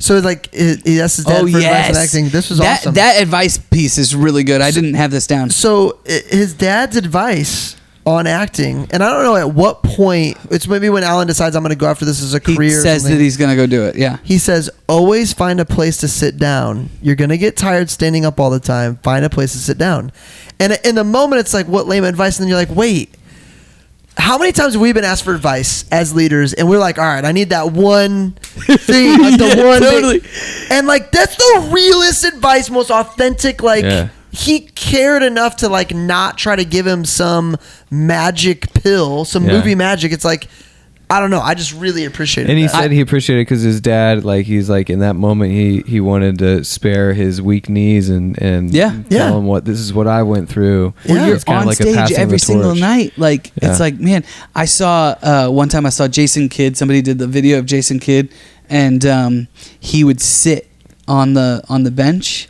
So like he asked his dad for advice on acting. This was awesome. That advice piece is really good. I didn't have this down. So his dad's advice on acting, and I don't know at what point, it's maybe when Alan decides I'm going to go after this as a career. He says that he's going to go do it. Yeah. He says, always find a place to sit down. You're going to get tired standing up all the time. Find a place to sit down. And in the moment, it's like, what lame advice? And then you're like, wait, how many times have we been asked for advice as leaders? And we're like, all right, I need that one thing. Like the one totally. thing. And like, that's the realest advice, most authentic, like, he cared enough to like not try to give him some magic pill, some movie magic. It's like, I don't know. I just really appreciated it. And he said he appreciated it because his dad, like, he's like, in that moment, he wanted to spare his weak knees and tell him this is what I went through. Well, you're it's kind on of like stage a passing every the single torch. night. Like, it's like, man, I saw, one time I saw Jason Kidd. Somebody did the video of Jason Kidd, and he would sit on the bench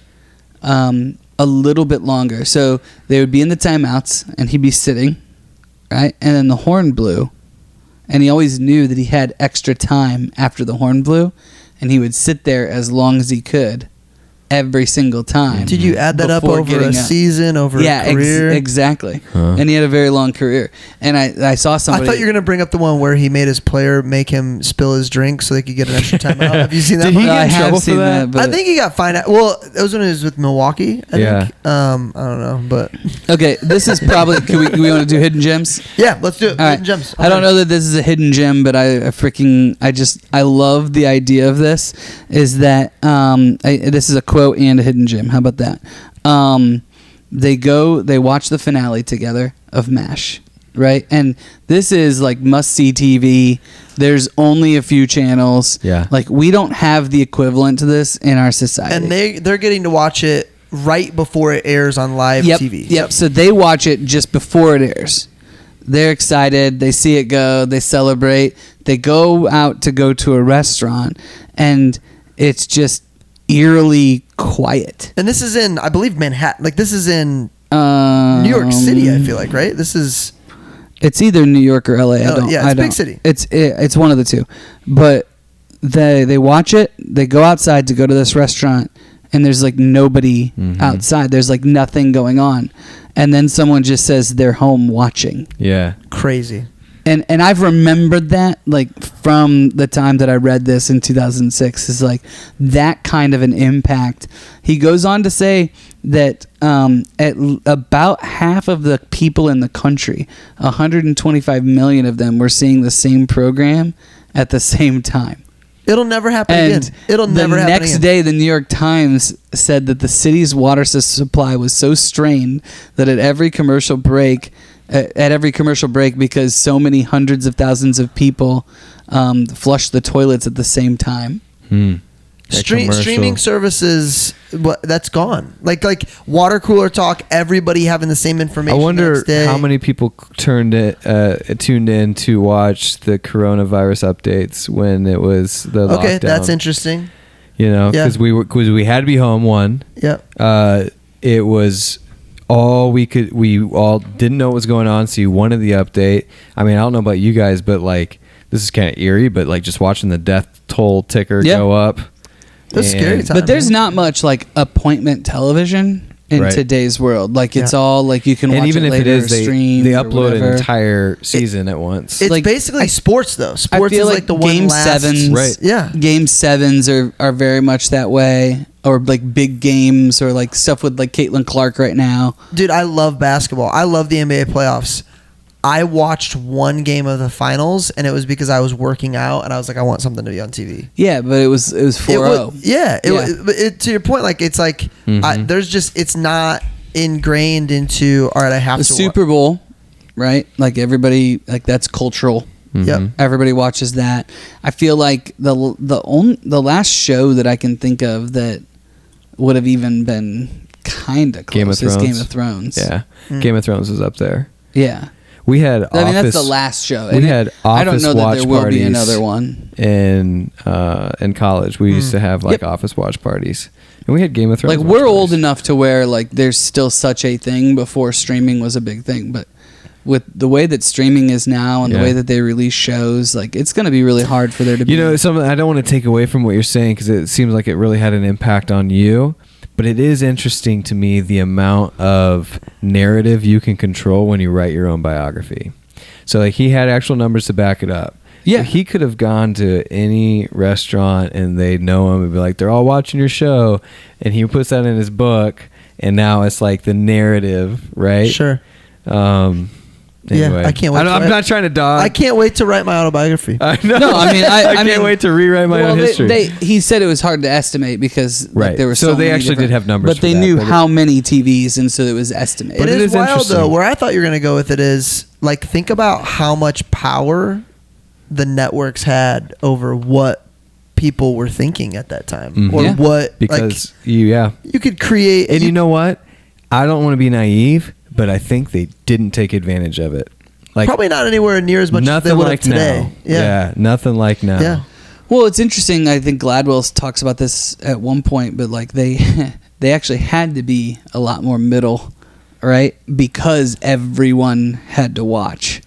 a little bit longer. So they would be in the timeouts, and he'd be sitting, right? And then the horn blew. And he always knew that he had extra time after the horn blew, and he would sit there as long as he could every single time. Did you add that up over a season, over a career? Exactly. Huh. And he had a very long career. And I saw somebody... I thought you were going to bring up the one where he made his player make him spill his drink so they could get an extra timeout. Have you seen that? Did he one? get in trouble for that? but I think he got fined. Well, it was when he was with Milwaukee. I think. I don't know, but... Okay, this is probably... we want to do hidden gems? Yeah, let's do it. All right. Hidden gems. I don't know that this is a hidden gem, but I love the idea of this. Is that this is a quote and a hidden gem. How about that? They watch the finale together of MASH, right? And this is like must-see TV. There's only a few channels. Yeah. Like, we don't have the equivalent to this in our society. And they're getting to watch it right before it airs on live TV. Yep. So they watch it just before it airs. They're excited. They see it go. They celebrate. They go out to go to a restaurant, and it's just eerily quiet. And this is in, I believe, Manhattan. Like, this is in New York City, I feel like, right? This is... It's either New York or LA. It's a big city. It's one of the two. But they watch it. They go outside to go to this restaurant, and there's like nobody outside. There's like nothing going on. And then someone just says they're home watching. Yeah. Crazy. And I've remembered that, like, from the time that I read this in 2006, is like that kind of an impact. He goes on to say that at about half of the people in the country, 125 million of them, were seeing the same program at the same time. It'll never happen And again. It'll never happen again. The next day, the New York Times said that the city's water supply was so strained that at every commercial break, because so many hundreds of thousands of people flush the toilets at the same time. Streaming services, that's gone. Like water cooler talk, everybody having the same information. I wonder the next day. how many people tuned in to watch the coronavirus updates when it was the lockdown. Okay, that's interesting. You know, because we had to be home. One. Yeah. It was all we all didn't know what was going on, so you wanted the update. I mean, I don't know about you guys, but like, this is kind of eerie, but like just watching the death toll ticker go up. It was scary time. But there's not much like appointment television in today's world. Like, it's all like you can watch even it if later, it is, stream. they upload an entire season at once. It's like, basically sports, though. Sports I feel is like the Game one last... 7s, right. Yeah. Game 7s are very much that way. Or like big games, or like stuff with like Caitlin Clark right now. Dude, I love basketball. I love the NBA playoffs. I watched one game of the finals, and it was because I was working out, and I was like, I want something to be on TV. Yeah, but it was 4-0. To your point, like, it's like there's just, it's not ingrained into, all right, I have the to Super Bowl, right? Like, everybody, like, that's cultural. Yep. Everybody watches that. I feel like the last show that I can think of that would have even been kind of close is Game of Thrones. Yeah. Game of Thrones was up there. Yeah. We had I mean, that's the last show. We had office I don't know that there will parties be another one. In college. We used to have like office watch parties. And we had Game of Thrones. Like, we're old enough to where like there's still such a thing before streaming was a big thing, but with the way that streaming is now and the way that they release shows, like it's going to be really hard for there to be. You know, something I don't want to take away from what you're saying because it seems like it really had an impact on you. But it is interesting to me the amount of narrative you can control when you write your own biography. So like he had actual numbers to back it up. Yeah. So he could have gone to any restaurant and they'd know him and be like, they're all watching your show. And he puts that in his book. And now it's like the narrative, right? Sure. Anyway. Yeah, I can't wait. I'm not trying to dodge. I can't wait to write my autobiography. I know. No, I mean, I can't mean, wait to rewrite my own history. He said it was hard to estimate because like, there were so they many actually did have numbers, but they knew how many TVs, and so it was estimated. But it is wild interesting. though. Where I thought you were going to go with it is like think about how much power the networks had over what people were thinking at that time, or what because like, you could create. And you know what? I don't want to be naive, but I think they didn't take advantage of it. Like probably not anywhere near as much as they would like today. now. Yeah, nothing like now. Yeah. Well, it's interesting. I think Gladwell talks about this at one point, but like they actually had to be a lot more middle, right? Because everyone had to watch.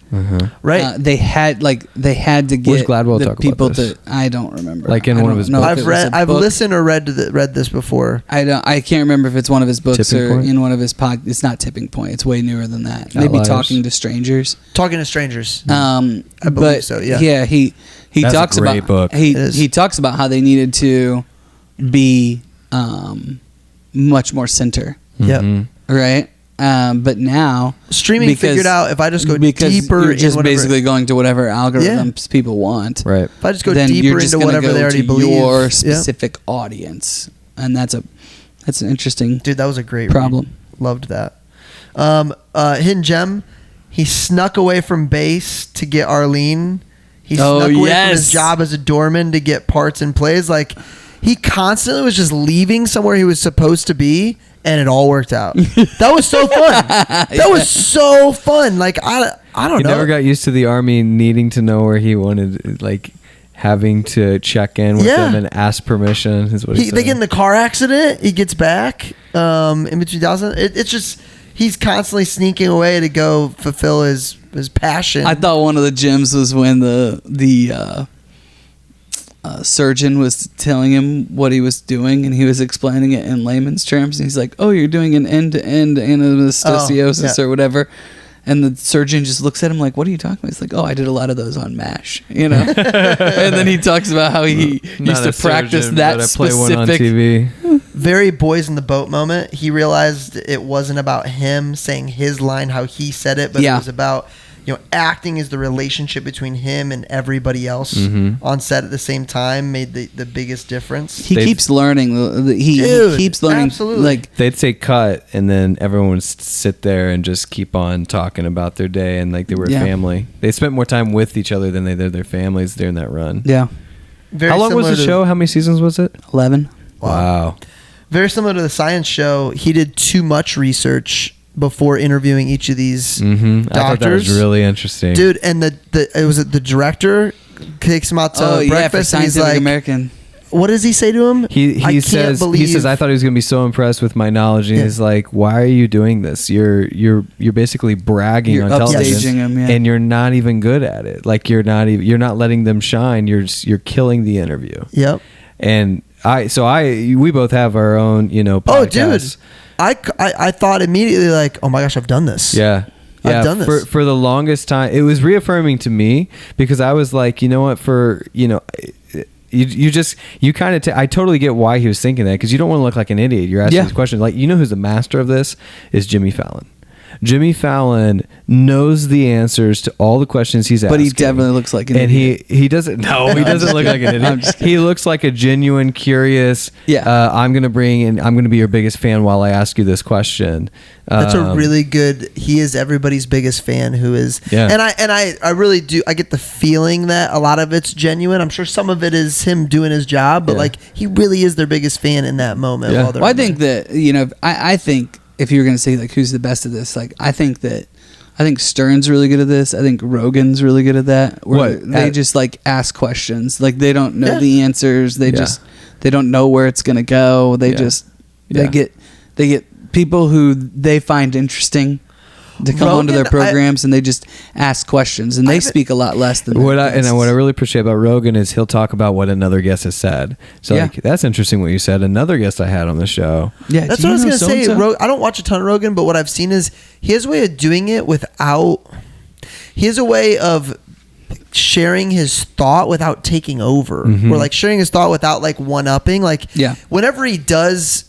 Right. They had to Where's get Gladwell the talk about people this? to. I don't remember. Like in I one of don't his know books? if it was a I've book. listened or read this before. I can't remember if it's one of his books Tipping or Point? in one of his It's not Tipping Point. It's way newer than that. Maybe Outliers. Talking to Strangers. Talking to strangers. I believe so, yeah. Yeah, he That's a talks great about book. It is. he talks about how they needed to be much more center, Yep. Mhm. right? But now Streaming figured out if I just go because deeper, you're just in whatever, basically going to whatever algorithms people want. Right. if I just go then deeper you're just into gonna whatever go they already to believe. your Yeah. specific audience, and that's an interesting Dude, that was a great problem. read. Loved that. Hidden Gem. He snuck away from base to get Arlene. He snuck away from his job as a doorman to get parts and plays. Like he constantly was just leaving somewhere he was supposed to be, and it all worked out. That was so fun. That was so fun. Like I don't He know. never got used to the army needing to know where he wanted, like having to check in with them and ask permission. Is what They get in the car accident. He gets back in between 2000. It's just he's constantly sneaking away to go fulfill his passion. I thought one of the gems was when the surgeon was telling him what he was doing, and he was explaining it in layman's terms. And he's like, "Oh, you're doing an end-to-end anastomosis or whatever." And the surgeon just looks at him like, "What are you talking about?" He's like, "Oh, I did a lot of those on MASH, you know." And then he talks about how he used to practice that play specific. one on TV. Very boys in the boat moment. He realized it wasn't about him saying his line how he said it, but it was about acting as the relationship between him and everybody else on set at the same time made the biggest difference. He keeps learning. He keeps learning. Absolutely. Like They'd say cut, and then everyone would sit there and just keep on talking about their day, and like they were a family. They spent more time with each other than they did their families during that run. yeah, Very How long was similar the to- show? How many seasons was it? 11. Wow. Very similar to the science show. He did too much research before interviewing each of these I thought that was doctors. really interesting. Dude, and the director takes him out to For breakfast and he's Scientific like, American. what does he say to him? He says I thought he was gonna be so impressed with my knowledge, and he's like, why are you doing this? You're basically bragging on television, upstaging him, and you're not even good at it. Like you're not letting them shine. You're killing the interview. Yep. And we both have our own podcasts. Oh, dude. I thought immediately like, oh my gosh, I've done this. Yeah. I've done this. For the longest time. It was reaffirming to me because I was like, you know what, I totally get why he was thinking that, because you don't want to look like an idiot. You're asking these questions. Like, who's the master of this is Jimmy Fallon. Jimmy Fallon knows the answers to all the questions he's asking. But he definitely looks like an idiot. He doesn't. No, he doesn't look like an idiot. He looks like a genuine, curious. Yeah. I'm going to be your biggest fan while I ask you this question. That's a really good. He is everybody's biggest fan. Who is? Yeah. And I really do. I get the feeling that a lot of it's genuine. I'm sure some of it is him doing his job, but like he really is their biggest fan in that moment. Yeah. While they're I think that I think if you were going to say like who's the best at this, like I think Stern's really good at this. I think Rogan's really good at that. Where they just like ask questions. Like they don't know the answers. They don't know where it's going to go. They get people who they find interesting. to come onto their Rogan, programs, and they just ask questions, and they speak a lot less than What their guests. I really appreciate about Rogan is he'll talk about what another guest has said. So Yeah. like, that's interesting what you said. Another guest I had on the show. Yeah, That's do what I was you gonna know say. so-and-so? I don't watch a ton of Rogan, but what I've seen is he has a way of doing it without. He has a way of sharing his thought without taking over, or like sharing his thought without like one upping. Like, whenever he does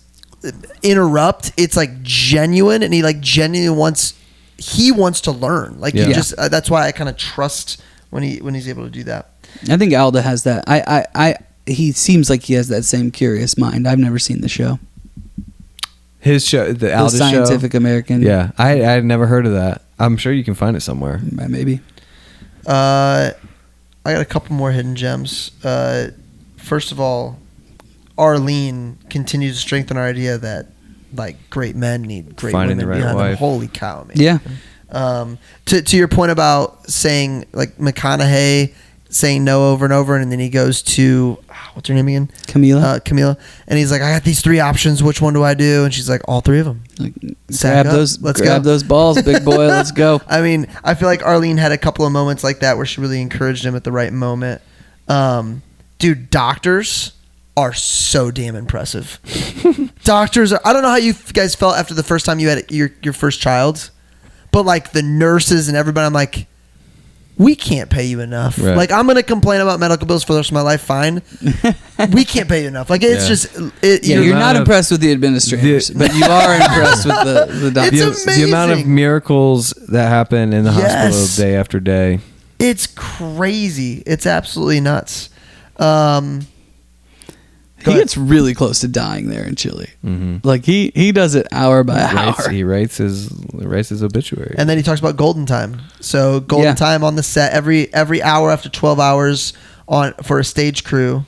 interrupt, it's like genuine, and he like genuinely wants to learn. Like, he just that's why I kind of trust when he's able to do that. I think Alda has that. He seems like he has that same curious mind. I've never seen the show. His show, the Alda show? Scientific American. Yeah, I had never heard of that. I'm sure you can find it somewhere. Maybe. I got a couple more hidden gems. First of all, Arlene continues to strengthen our idea that like great men need great Finding women the right behind them. wife. Holy cow, man. Yeah. To your point about saying like McConaughey saying no over and over, and then he goes to what's her name again? Camila, and he's like, I got these 3 options. Which one do I do? And she's like, all 3 of them. Like, Sack grab up. those. Let's grab go. those balls, big boy. Let's go. I mean, I feel like Arlene had a couple of moments like that where she really encouraged him at the right moment. Dude, doctors are so damn impressive. Doctors are. I don't know how you guys felt after the first time you had your first child, but like the nurses and everybody, I'm like, we can't pay you enough. Right. Like, I'm gonna complain about medical bills for the rest of my life. Fine, we can't pay you enough. Like, it's just. You're not impressed with the administrators, but you are impressed with the doctors. It's The amount of amazing. miracles that happen in the hospital Yes. day after day. It's crazy. It's absolutely nuts. He gets really close to dying there in Chile. Mm-hmm. Like he does it hour by hour. He writes his obituary. And then he talks about golden time. So golden time on the set every hour after 12 hours for a stage crew.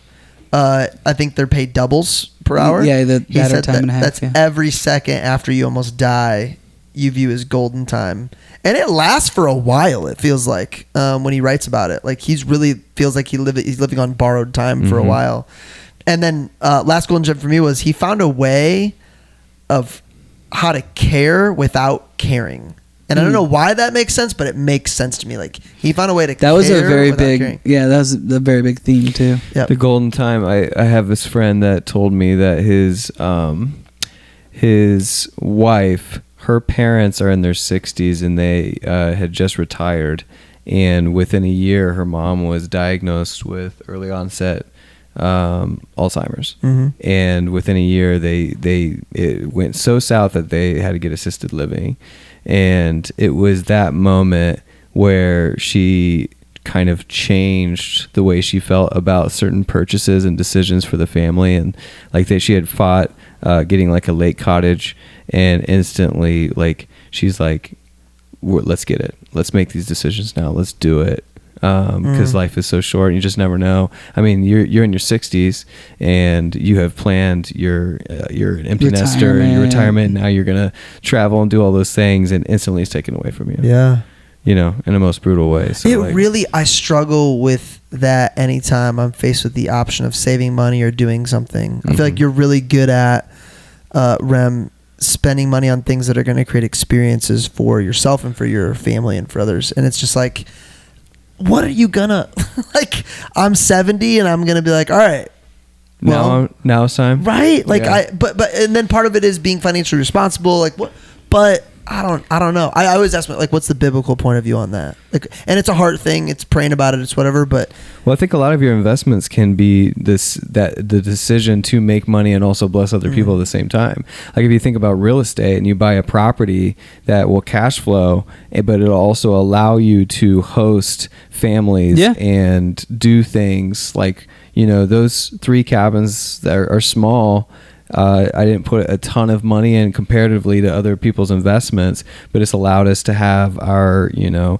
I think they're paid doubles per hour. Yeah, He that or said time and a half. That's every second after you almost die, you view as golden time, and it lasts for a while. It feels like when he writes about it, like he's really feels like he's living on borrowed time for a while. And then last golden gem for me was he found a way of how to care without caring. And I don't know why that makes sense, but it makes sense to me. Like, he found a way to care. That was a very without big, caring. that was a very big theme too. Yep. The golden time. I have this friend that told me that his wife, her parents are in their 60s, and they had just retired. And within a year, her mom was diagnosed with early onset Alzheimer's. Mm-hmm. And within a year, it went so south that they had to get assisted living. And it was that moment where she kind of changed the way she felt about certain purchases and decisions for the family. And like she had fought getting like a lake cottage, and instantly like she's like, let's get it. Let's make these decisions now. Let's do it. Because life is so short, and you just never know. I mean, you're in your 60s, and you have planned you're an empty nester and your retirement. Now you're gonna travel and do all those things, and instantly it's taken away from you. Yeah. You know, in the most brutal way. So I struggle with that anytime I'm faced with the option of saving money or doing something. I feel like you're really good at spending money on things that are going to create experiences for yourself and for your family and for others. And it's just like, what are you gonna like? I'm 70 and I'm gonna be like, all right, well, now it's time, right? Like yeah. but and then part of it is being financially responsible. Like what? But I don't know. I always ask like, what's the biblical point of view on that? Like, and it's a hard thing. It's praying about it. It's whatever. But well, I think a lot of your investments can be the decision to make money and also bless other people at the same time. Like if you think about real estate and you buy a property that will cash flow, but it'll also allow you to host families and do things like, you know, those 3 cabins that are small. I didn't put a ton of money in comparatively to other people's investments, but it's allowed us to have our, you know,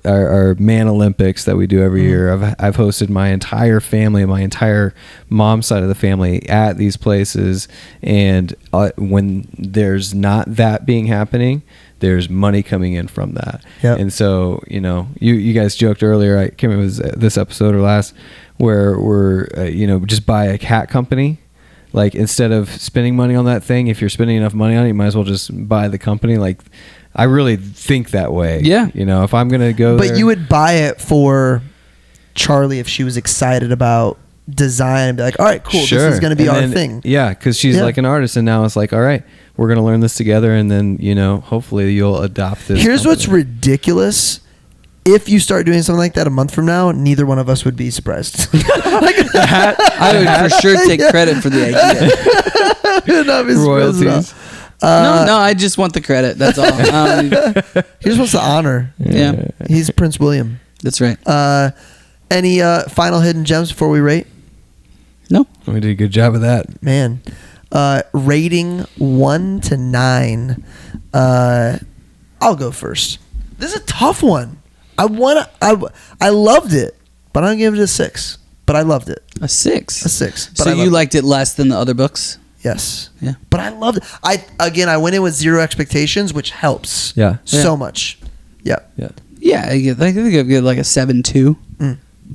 our Man Olympics that we do every year. I've hosted my entire family, my entire mom's side of the family at these places. And when there's not that being happening, there's money coming in from that. Yep. And so, you know, you guys joked earlier, I can't remember if it was this episode or last, where we're, you know, just buy a cat company. Like instead of spending money on that thing, if you're spending enough money on it, you might as well just buy the company. Like I really think that way. Yeah. You know, if I'm going to go But there, you would buy it for Charlie if she was excited about design and be like, all right, cool, Sure. this is going to be And our then- thing. Yeah, because she's Yeah. like an artist, and now it's like, all right, we're going to learn this together, and then, you know, hopefully you'll adopt this. Here's what's company. ridiculous. If you start doing something like that a month from now, neither one of us would be surprised. I would for sure take credit for the idea. Not be surprised at all. Royalties. No, I just want the credit. That's all. He just wants the honor. Yeah, He's Prince William. that's right. Any final hidden gems before we rate? No, We did a good job of that. Man, rating 1 to 9. I'll go first. This is a tough one. I loved it, but I'm gonna give it a 6. But I loved it. a 6. A 6. But So I you loved it. liked it less than the other books? Yes. Yeah. But I loved it. I went in with 0 expectations, which helps. Yeah. So much. Yeah. Yeah. Yeah, I think I'd give like a 7.2.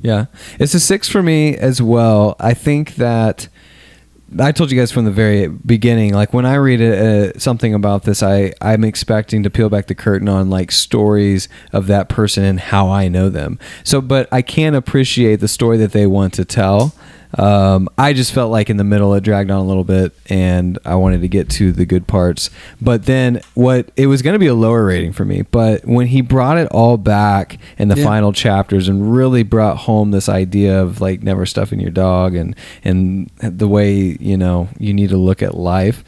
Yeah. It's a 6 for me as well. I think that I told you guys from the very beginning, like when I read something about this, I'm expecting to peel back the curtain on like stories of that person and how I know them. So, but I can appreciate the story that they want to tell. I just felt like in the middle it dragged on a little bit, and I wanted to get to the good parts. But then it was going to be a lower rating for me, but when he brought it all back in the final chapters and really brought home this idea of like never stuffing your dog and the way, you know, you need to look at life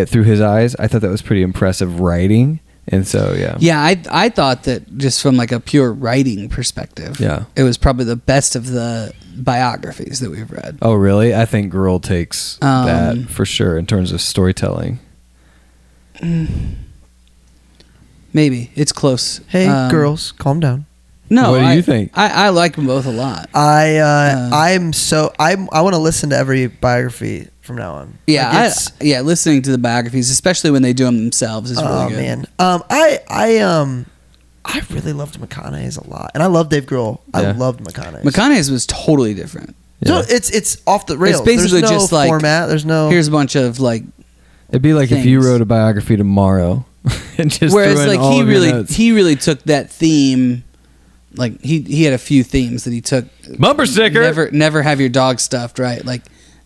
through his eyes, I thought that was pretty impressive writing. And so, Yeah, I thought that just from like a pure writing perspective, Yeah. it was probably the best of the biographies that we've read. Oh, really? I think Girl takes that for sure in terms of storytelling. Maybe it's close. Hey, girls, calm down. No, What do you think? I like them both a lot. I want to listen to every biography from now on. Yeah, Like, it's- listening to the biographies, especially when they do them themselves, is really good. Man, I really loved McConaughey's a lot, and I love Dave Grohl. I Yeah. loved McConaughey's. McConaughey's was totally different. So it's off the rails. It's basically There's no just like format. There's no. Here's a bunch of like. It'd be like if you things. wrote a biography tomorrow and just Whereas threw in like all he of your notes. really took that theme. Like he had a few themes that he took. Bumper sticker. Never have your dog stuffed, right? Like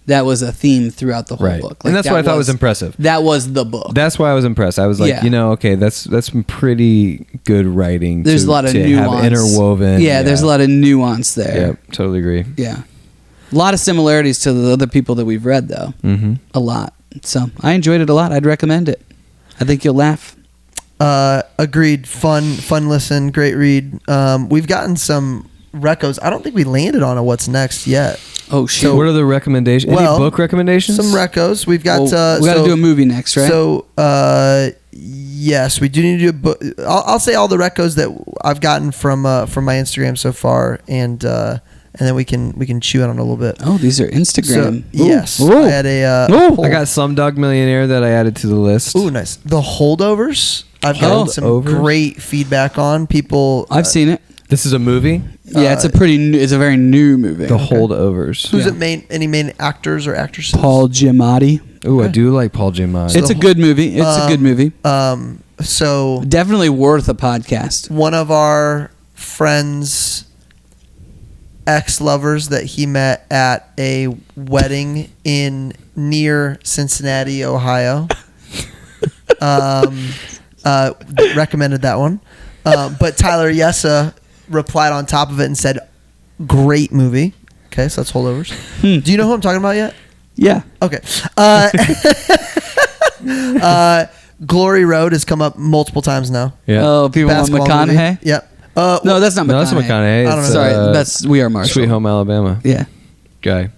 that was a theme throughout the whole Right. book. And Like, that's what I thought was impressive. That was the book. That's why I was impressed. I was like, Yeah. you know, okay, that's some pretty good writing. There's a lot of to nuance. have interwoven. Yeah, there's a lot of nuance there. Yeah, totally agree. Yeah. A lot of similarities to the other people that we've read, though. Mm-hmm. A lot. So I enjoyed it a lot. I'd recommend it. I think you'll laugh. Agreed. Fun listen. Great read. We've gotten some recos. I don't think we landed on a what's next yet. Oh, shoot. What are the recommendations? Well, Any book recommendations? Some recos. We've got. Well, we got to do a movie next, right? So, yes, we do need to do a book. I'll say all the recos that I've gotten from my Instagram so far, and then we can chew on it a little bit. oh, these are Instagram. So, yes, Ooh. I had a. Ooh. I got Slumdog Millionaire that I added to the list. Ooh, nice. The Holdovers. I've gotten some Holdovers? great feedback on people. I've seen it. This is a movie. Yeah, it's a pretty new, it's a very new movie. The Holdovers. Who's Yeah. any main actors or actresses? Paul Giamatti. Ooh, I do like Paul Giamatti. It's a good movie. It's a good movie. So Definitely worth a podcast. one of our friends' ex-lovers that he met at a wedding near Cincinnati, Ohio, recommended that one. But Tyler Yessa replied on top of it and said, "Great movie." Okay, so that's Holdovers. Do you know who I'm talking about yet? Yeah. Okay. Glory Road has come up multiple times now. Yeah. Oh, people want Basketball movie. McConaughey? Yep. No, that's not McConaughey. No, that's McConaughey. I don't It's, know. Sorry, that's We Are Marshall. Sweet Home Alabama Yeah. guy.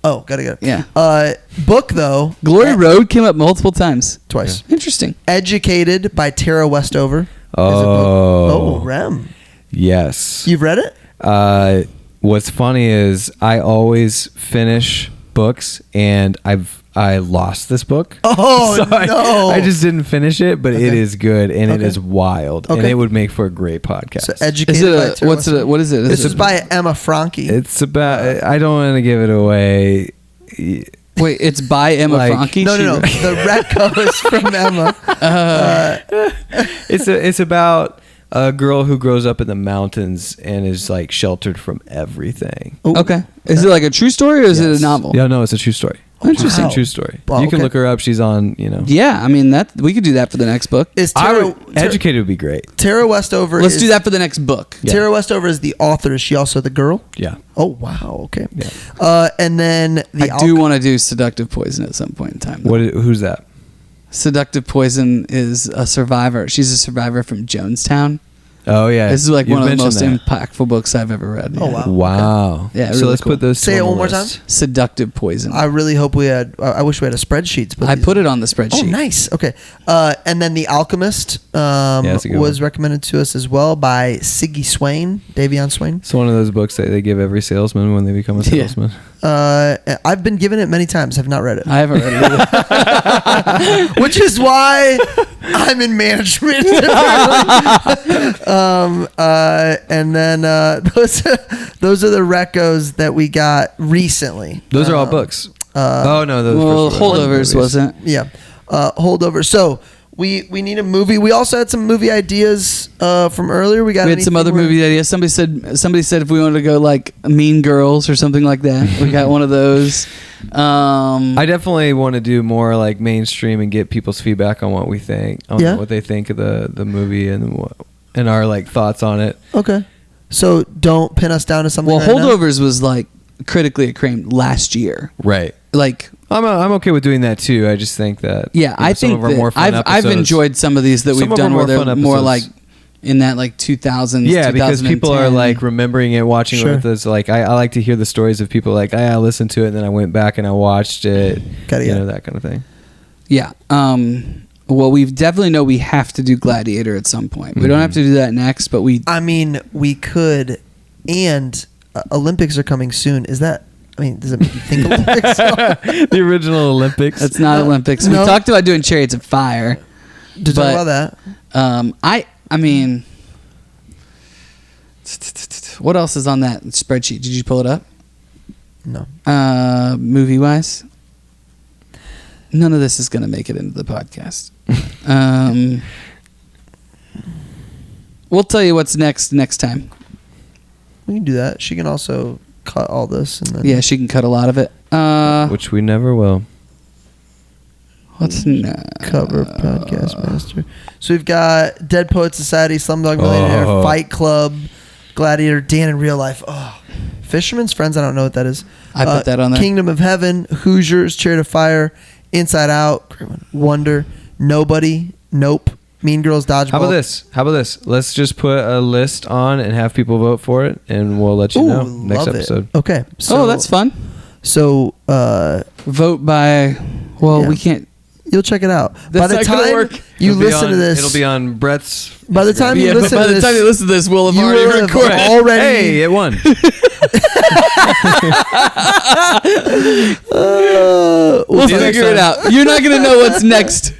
Oh, gotta go. Yeah. Book though. Glory Road came up multiple times. Twice. Interesting. Educated by Tara Westover. Oh. Is a book. Oh, Rem. Yes. You've read it? What's funny is I always finish books, and I lost this book. Oh, So no. I just didn't finish it, but it Okay. is good and it Okay. is wild, and Okay. it would make for a great podcast. So Is Educated by it Tara Westover. what is it? This is by Emma Franke. It's about. I don't want to give it away. Wait, it's by Emma Like- Franke? No. The Recco is from Emma. It's about a girl who grows up in the mountains and is like sheltered from everything. Ooh. Okay. Is it like a true story or is it a novel? Yeah, no, it's a true story. Interesting. True story. Wow, You can okay. look her up. She's on, Yeah, I mean that we could do that for the next book. Is Educated would be great. Tara Westover? Let's do that for the next book. Yeah. Tara Westover is the author. Is she also the girl? Yeah. Oh wow. Okay. Yeah. And then I do want to do Seductive Poison at some point in time. though. Who's that? Seductive Poison is a survivor. She's a survivor from Jonestown. Oh yeah. This is like You've one of the most mentioned that. impactful books I've ever read. Oh, wow. Wow. Yeah, So really let's cool. put those. Say two it on one the more list. time. Seductive Poison. I really hope we had. I wish we had a spreadsheet. I put it on the Oh, spreadsheet. nice. Okay. And then The Alchemist that's a good was one. recommended to us as well by Siggy Swain, Davion Swain. It's one of those books that they give every salesman when they become a Yeah. salesman. I've been given it many times. Have not read it, I haven't read it either. which is why I'm in management. And then those are the recos that we got recently. Those are all books. Oh no, those. Well, first were Holdovers movies. wasn't. Yeah, holdover. So we need a movie. We also had some movie ideas from earlier. We got We had some anything other where- movie ideas. Somebody said if we wanted to go like Mean Girls or something like that. We got one of those. I definitely want to do more like mainstream and get people's feedback on what we think, on Yeah. what they think of the movie and our like thoughts on it. Okay, so don't pin us down to something. Well, right now. Holdovers was like critically acclaimed last year. Right. Like, I'm okay with doing that too. I just think that yeah, I some think of our that more fun I've episodes- enjoyed some of these that Some we've of done our where more they're fun more like episodes. in that like 2000s. Yeah, because people are 2010. like remembering it, watching Sure. it with us. Like I like to hear the stories of people like I listened to it and then I went back and I watched it. Gotta you get know, it. that kind of thing. Yeah. Well, we definitely know we have to do Gladiator at some point. We don't have to do that next, but we. I mean, we could, and Olympics are coming soon. Is that? I mean, does it make you think Olympics? The original Olympics. That's not Olympics. No. We talked about doing Chariots of Fire. To talk about that. I mean, what else is on that spreadsheet? Did you pull it up? No. Movie wise, none of this is going to make it into the podcast. We'll tell you what's next time. We can do that. She can also cut all this and then. Yeah, she can cut a lot of it. which we never will. What's next? Cover podcast master. So we've got Dead Poet Society, Slumdog Millionaire, Oh. Fight Club, Gladiator, Dan in Real Life. Oh, Fisherman's Friends. I don't know what that is. I put that on there. Kingdom of Heaven, Hoosiers, Chariot of Fire, Inside Out, Wonder, Nobody, Nope, Mean Girls, Dodgeball. How about this? Let's just put a list on and have people vote for it, and we'll let you know next love episode. It. Okay. So, that's fun. So Vote by. Well, Yeah. we can't. you'll check it out. That's by the not gonna time work. you It'll be listen on- to this, It'll be on Brett's. by the time you Yeah, but listen by to the this, time you listen to this, we'll have you already will have recorded. already. Hey, it won. We'll figure it out. You're not gonna know what's next.